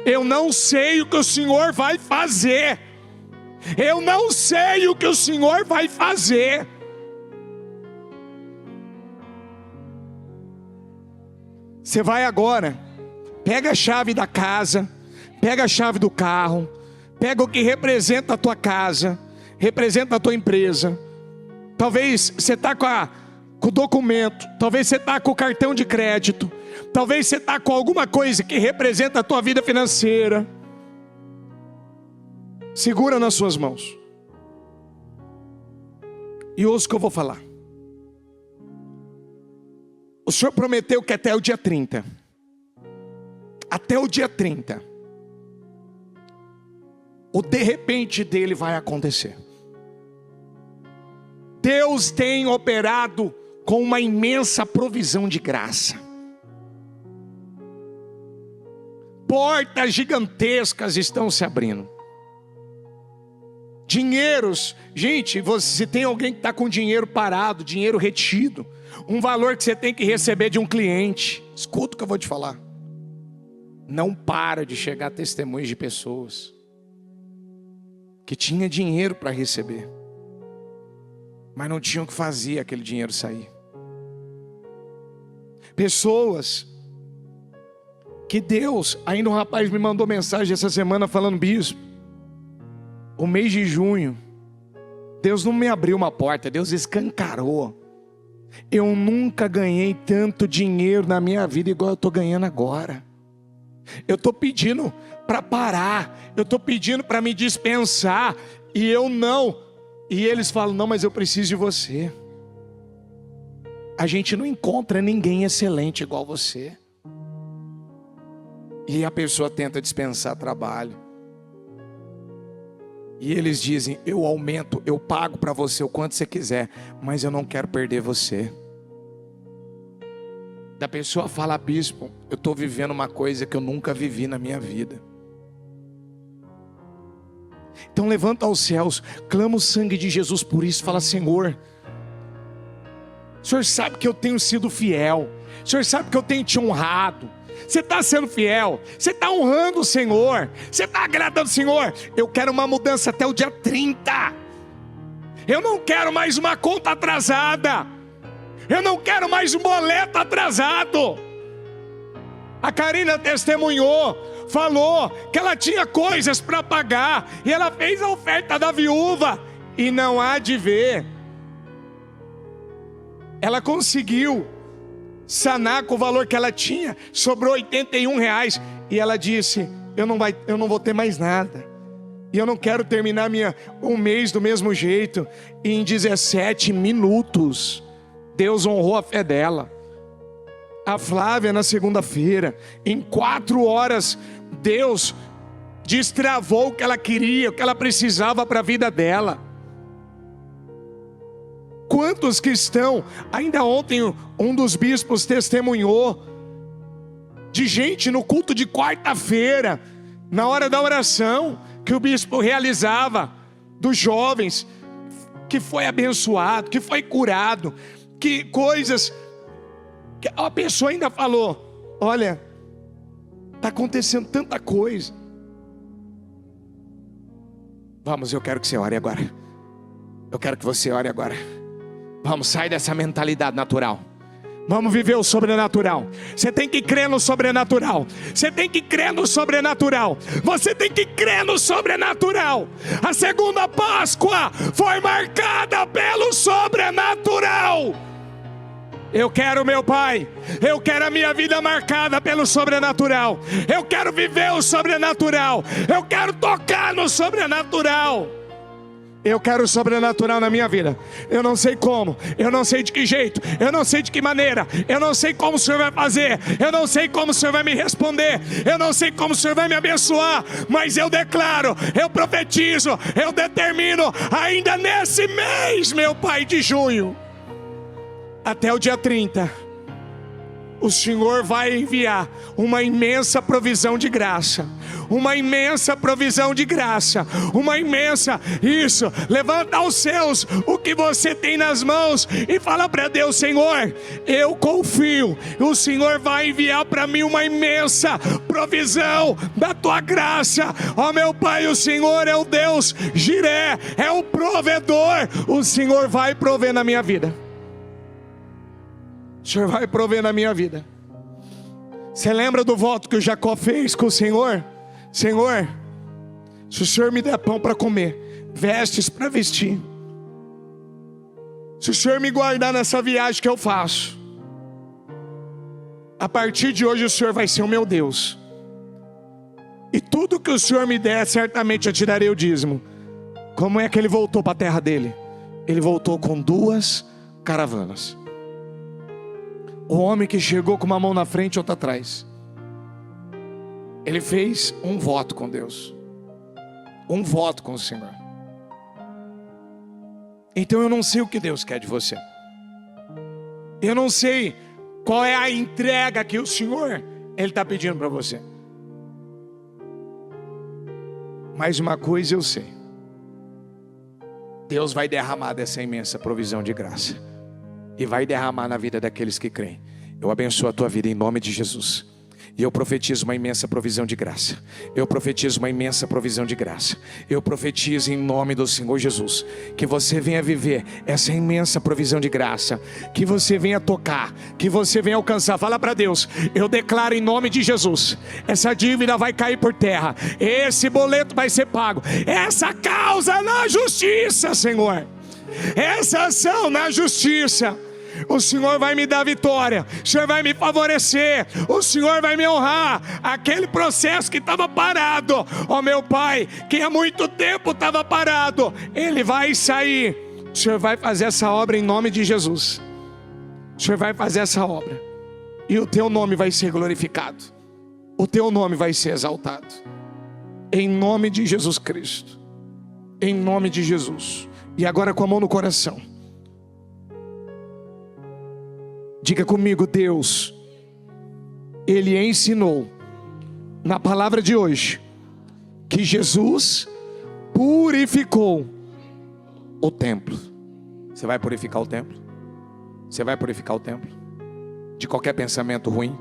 Speaker 1: Eu não sei o que o Senhor vai fazer. Eu não sei o que o Senhor vai fazer. Você vai agora, pega a chave da casa, pega a chave do carro, pega o que representa a tua casa, representa a tua empresa. Talvez você está com o documento, talvez você está com o cartão de crédito, talvez você está com alguma coisa que representa a tua vida financeira. Segura nas suas mãos e ouça o que eu vou falar. O Senhor prometeu que até o dia 30, o de repente dele vai acontecer. Deus tem operado com uma imensa provisão de graça. Portas gigantescas estão se abrindo. Dinheiros, gente, se tem alguém que está com dinheiro parado, dinheiro retido, um valor que você tem que receber de um cliente, escuta o que eu vou te falar. Não para de chegar testemunhos de pessoas que tinha dinheiro para receber, mas não tinham o que fazer aquele dinheiro sair. Pessoas que Deus, ainda um rapaz me mandou mensagem essa semana falando: bispo, o mês de junho, Deus não me abriu uma porta, Deus escancarou. Eu nunca ganhei tanto dinheiro na minha vida igual eu estou ganhando agora. Eu estou pedindo para parar, eu estou pedindo para me dispensar, e eu não. E eles falam: não, mas eu preciso de você. A gente não encontra ninguém excelente igual você. E a pessoa tenta dispensar trabalho. E eles dizem: eu aumento, eu pago para você o quanto você quiser, mas eu não quero perder você. Da pessoa fala: bispo, eu estou vivendo uma coisa que eu nunca vivi na minha vida. Então levanta aos céus, clama o sangue de Jesus por isso, fala: Senhor, o Senhor sabe que eu tenho sido fiel, o Senhor sabe que eu tenho te honrado. Você está sendo fiel, você está honrando o Senhor, você está agradando o Senhor. Eu quero uma mudança até o dia 30. Eu não quero mais uma conta atrasada. Eu não quero mais um boleto atrasado. A Karina testemunhou, falou que ela tinha coisas para pagar, e ela fez a oferta da viúva, e não há de ver, ela conseguiu sanar com o valor que ela tinha, sobrou R$81, e ela disse: eu não vou ter mais nada, e eu não quero terminar um mês do mesmo jeito. E em 17 minutos Deus honrou a fé dela. A Flávia na segunda-feira, em 4 horas Deus destravou o que ela queria, o que ela precisava para a vida dela. Quantos que estão, ainda ontem um dos bispos testemunhou de gente no culto de quarta-feira, na hora da oração que o bispo realizava, dos jovens, que foi abençoado, que foi curado, que coisas, que a pessoa ainda falou: olha, está acontecendo tanta coisa. Vamos, eu quero que você ore agora. Eu quero que você ore agora. Vamos, sai dessa mentalidade natural. Vamos viver o sobrenatural. Você tem que crer no sobrenatural. Você tem que crer no sobrenatural. Você tem que crer no sobrenatural. A segunda Páscoa foi marcada pelo sobrenatural. Eu quero, meu Pai, eu quero a minha vida marcada pelo sobrenatural. Eu quero viver o sobrenatural. Eu quero tocar no sobrenatural. Eu quero o sobrenatural na minha vida. Eu não sei como, eu não sei de que jeito, eu não sei de que maneira, eu não sei como o Senhor vai fazer, eu não sei como o Senhor vai me responder, eu não sei como o Senhor vai me abençoar, mas eu declaro, eu profetizo, eu determino, ainda nesse mês, meu Pai, de junho, até o dia 30, o Senhor vai enviar uma imensa provisão de graça. Uma imensa provisão de graça. Uma imensa, isso, levanta os céus, o que você tem nas mãos, e fala para Deus: Senhor, eu confio, o Senhor vai enviar para mim uma imensa provisão da tua graça. Ó meu Pai, o Senhor é o Deus Jiré, é o provedor. O Senhor vai prover na minha vida. O Senhor vai prover na minha vida. Você lembra do voto que o Jacó fez com o Senhor? Senhor, se o Senhor me der pão para comer, vestes para vestir, se o Senhor me guardar nessa viagem que eu faço, a partir de hoje o Senhor vai ser o meu Deus, e tudo que o Senhor me der, certamente eu tirarei o dízimo. Como é que ele voltou para a terra dele? Ele voltou com 2 caravanas. O homem que chegou com uma mão na frente e outra atrás, ele fez um voto com Deus, um voto com o Senhor. Então eu não sei o que Deus quer de você. Eu não sei qual é a entrega que o Senhor Ele está pedindo para você. Mas uma coisa eu sei: Deus vai derramar dessa imensa provisão de graça, e vai derramar na vida daqueles que creem. Eu abençoo a tua vida em nome de Jesus. E eu profetizo uma imensa provisão de graça. Eu profetizo uma imensa provisão de graça. Eu profetizo em nome do Senhor Jesus, que você venha viver essa imensa provisão de graça, que você venha tocar, que você venha alcançar. Fala para Deus: eu declaro em nome de Jesus, essa dívida vai cair por terra, esse boleto vai ser pago, essa causa na justiça, Senhor, essa ação na justiça, o Senhor vai me dar vitória, o Senhor vai me favorecer, o Senhor vai me honrar. Aquele processo que estava parado, ó meu Pai, que há muito tempo estava parado, ele vai sair. O Senhor vai fazer essa obra em nome de Jesus. O Senhor vai fazer essa obra, e o teu nome vai ser glorificado, o teu nome vai ser exaltado, em nome de Jesus Cristo, em nome de Jesus. E agora, com a mão no coração, diga comigo: Deus, Ele ensinou na palavra de hoje que Jesus purificou o templo. Você vai purificar o templo? Você vai purificar o templo de qualquer pensamento ruim?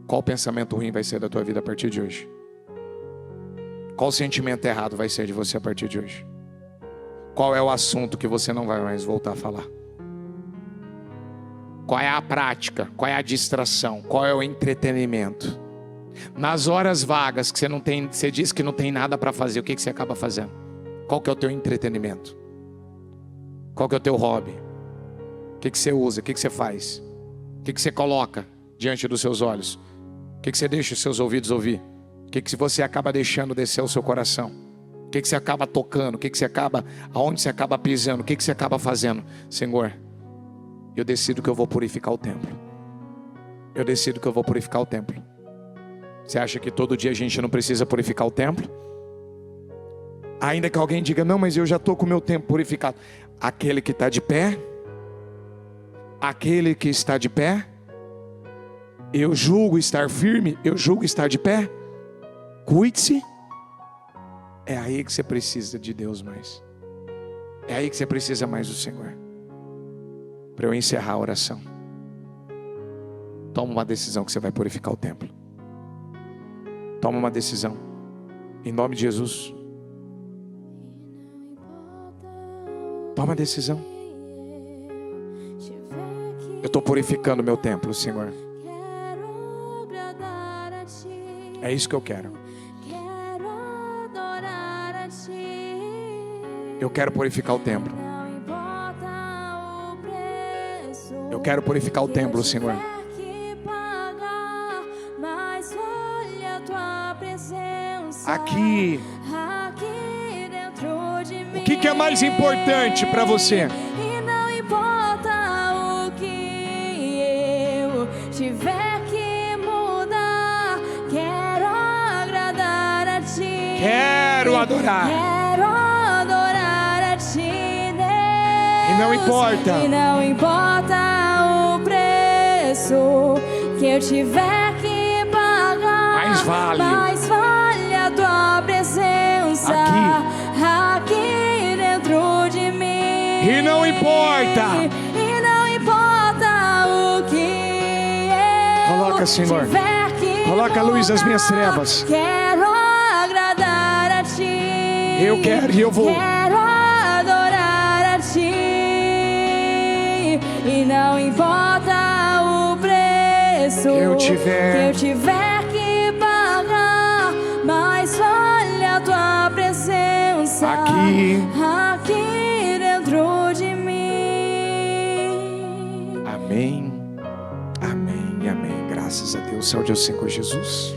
Speaker 1: Qual pensamento ruim vai ser da tua vida a partir de hoje? Qual sentimento errado vai ser de você a partir de hoje? Qual é o assunto que você não vai mais voltar a falar? Qual é a prática? Qual é a distração? Qual é o entretenimento? Nas horas vagas que você diz que não tem nada para fazer, o que você acaba fazendo? Qual que é o teu entretenimento? Qual que é o teu hobby? O que você usa? O que você faz? O que você coloca diante dos seus olhos? O que você deixa os seus ouvidos ouvir? O que você acaba deixando descer ao seu coração? O que você acaba tocando? Aonde você acaba pisando? O que você acaba fazendo? Senhor, eu decido que eu vou purificar o templo. Eu decido que eu vou purificar o templo. Você acha que todo dia a gente não precisa purificar o templo? Ainda que alguém diga: não, mas eu já estou com o meu templo purificado. Aquele que está de pé, aquele que está de pé, eu julgo estar firme, eu julgo estar de pé. Cuide-se. É aí que você precisa de Deus mais. É aí que você precisa mais do Senhor. Para eu encerrar a oração, toma uma decisão que você vai purificar o templo. Toma uma decisão, em nome de Jesus. Toma uma decisão. Eu estou purificando o meu templo, Senhor. É isso que eu quero. Eu quero purificar o templo. Eu quero purificar o templo, Senhor. Aqui, o que é mais importante para você?
Speaker 2: E não importa o que eu tiver que mudar, quero agradar a Ti.
Speaker 1: Quero adorar.
Speaker 2: Quero adorar a Ti, Deus.
Speaker 1: E não importa.
Speaker 2: E não importa o preço que eu tiver que pagar.
Speaker 1: Mais vale
Speaker 2: a Tua presença aqui dentro de mim.
Speaker 1: E não importa.
Speaker 2: E não importa o que eu
Speaker 1: Coloca, Senhor.
Speaker 2: tiver que
Speaker 1: Coloca a luz das minhas
Speaker 2: mudar.
Speaker 1: trevas.
Speaker 2: Quero agradar a Ti.
Speaker 1: Eu quero e eu vou.
Speaker 2: Quero adorar a Ti. E não importa o preço
Speaker 1: que eu tiver
Speaker 2: que pagar, mas vale a Tua presença
Speaker 1: aqui
Speaker 2: dentro de mim.
Speaker 1: Amém, amém, amém. Graças a Deus. Saúde ao Senhor Jesus.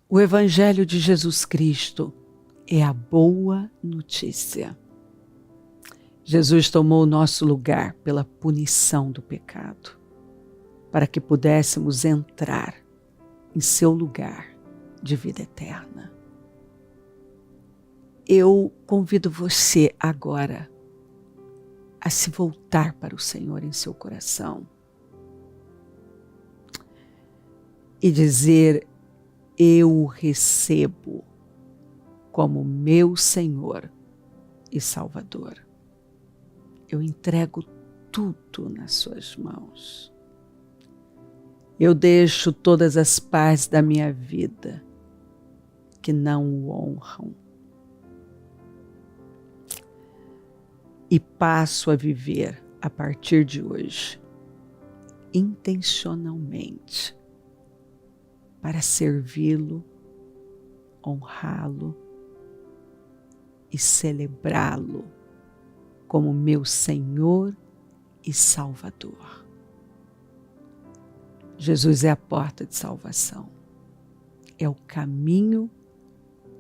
Speaker 3: O Evangelho de Jesus Cristo é a boa notícia. Jesus tomou o nosso lugar pela punição do pecado, para que pudéssemos entrar em seu lugar de vida eterna. Eu convido você agora a se voltar para o Senhor em seu coração e dizer: eu o recebo como meu Senhor e Salvador. Eu entrego tudo nas suas mãos. Eu deixo todas as partes da minha vida que não o honram e passo a viver a partir de hoje intencionalmente para servi-lo, honrá-lo e celebrá-lo como meu Senhor e Salvador. Jesus é a porta de salvação, é o caminho,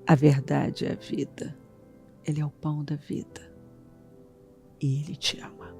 Speaker 3: a verdade e a vida. Ele é o pão da vida e Ele te ama.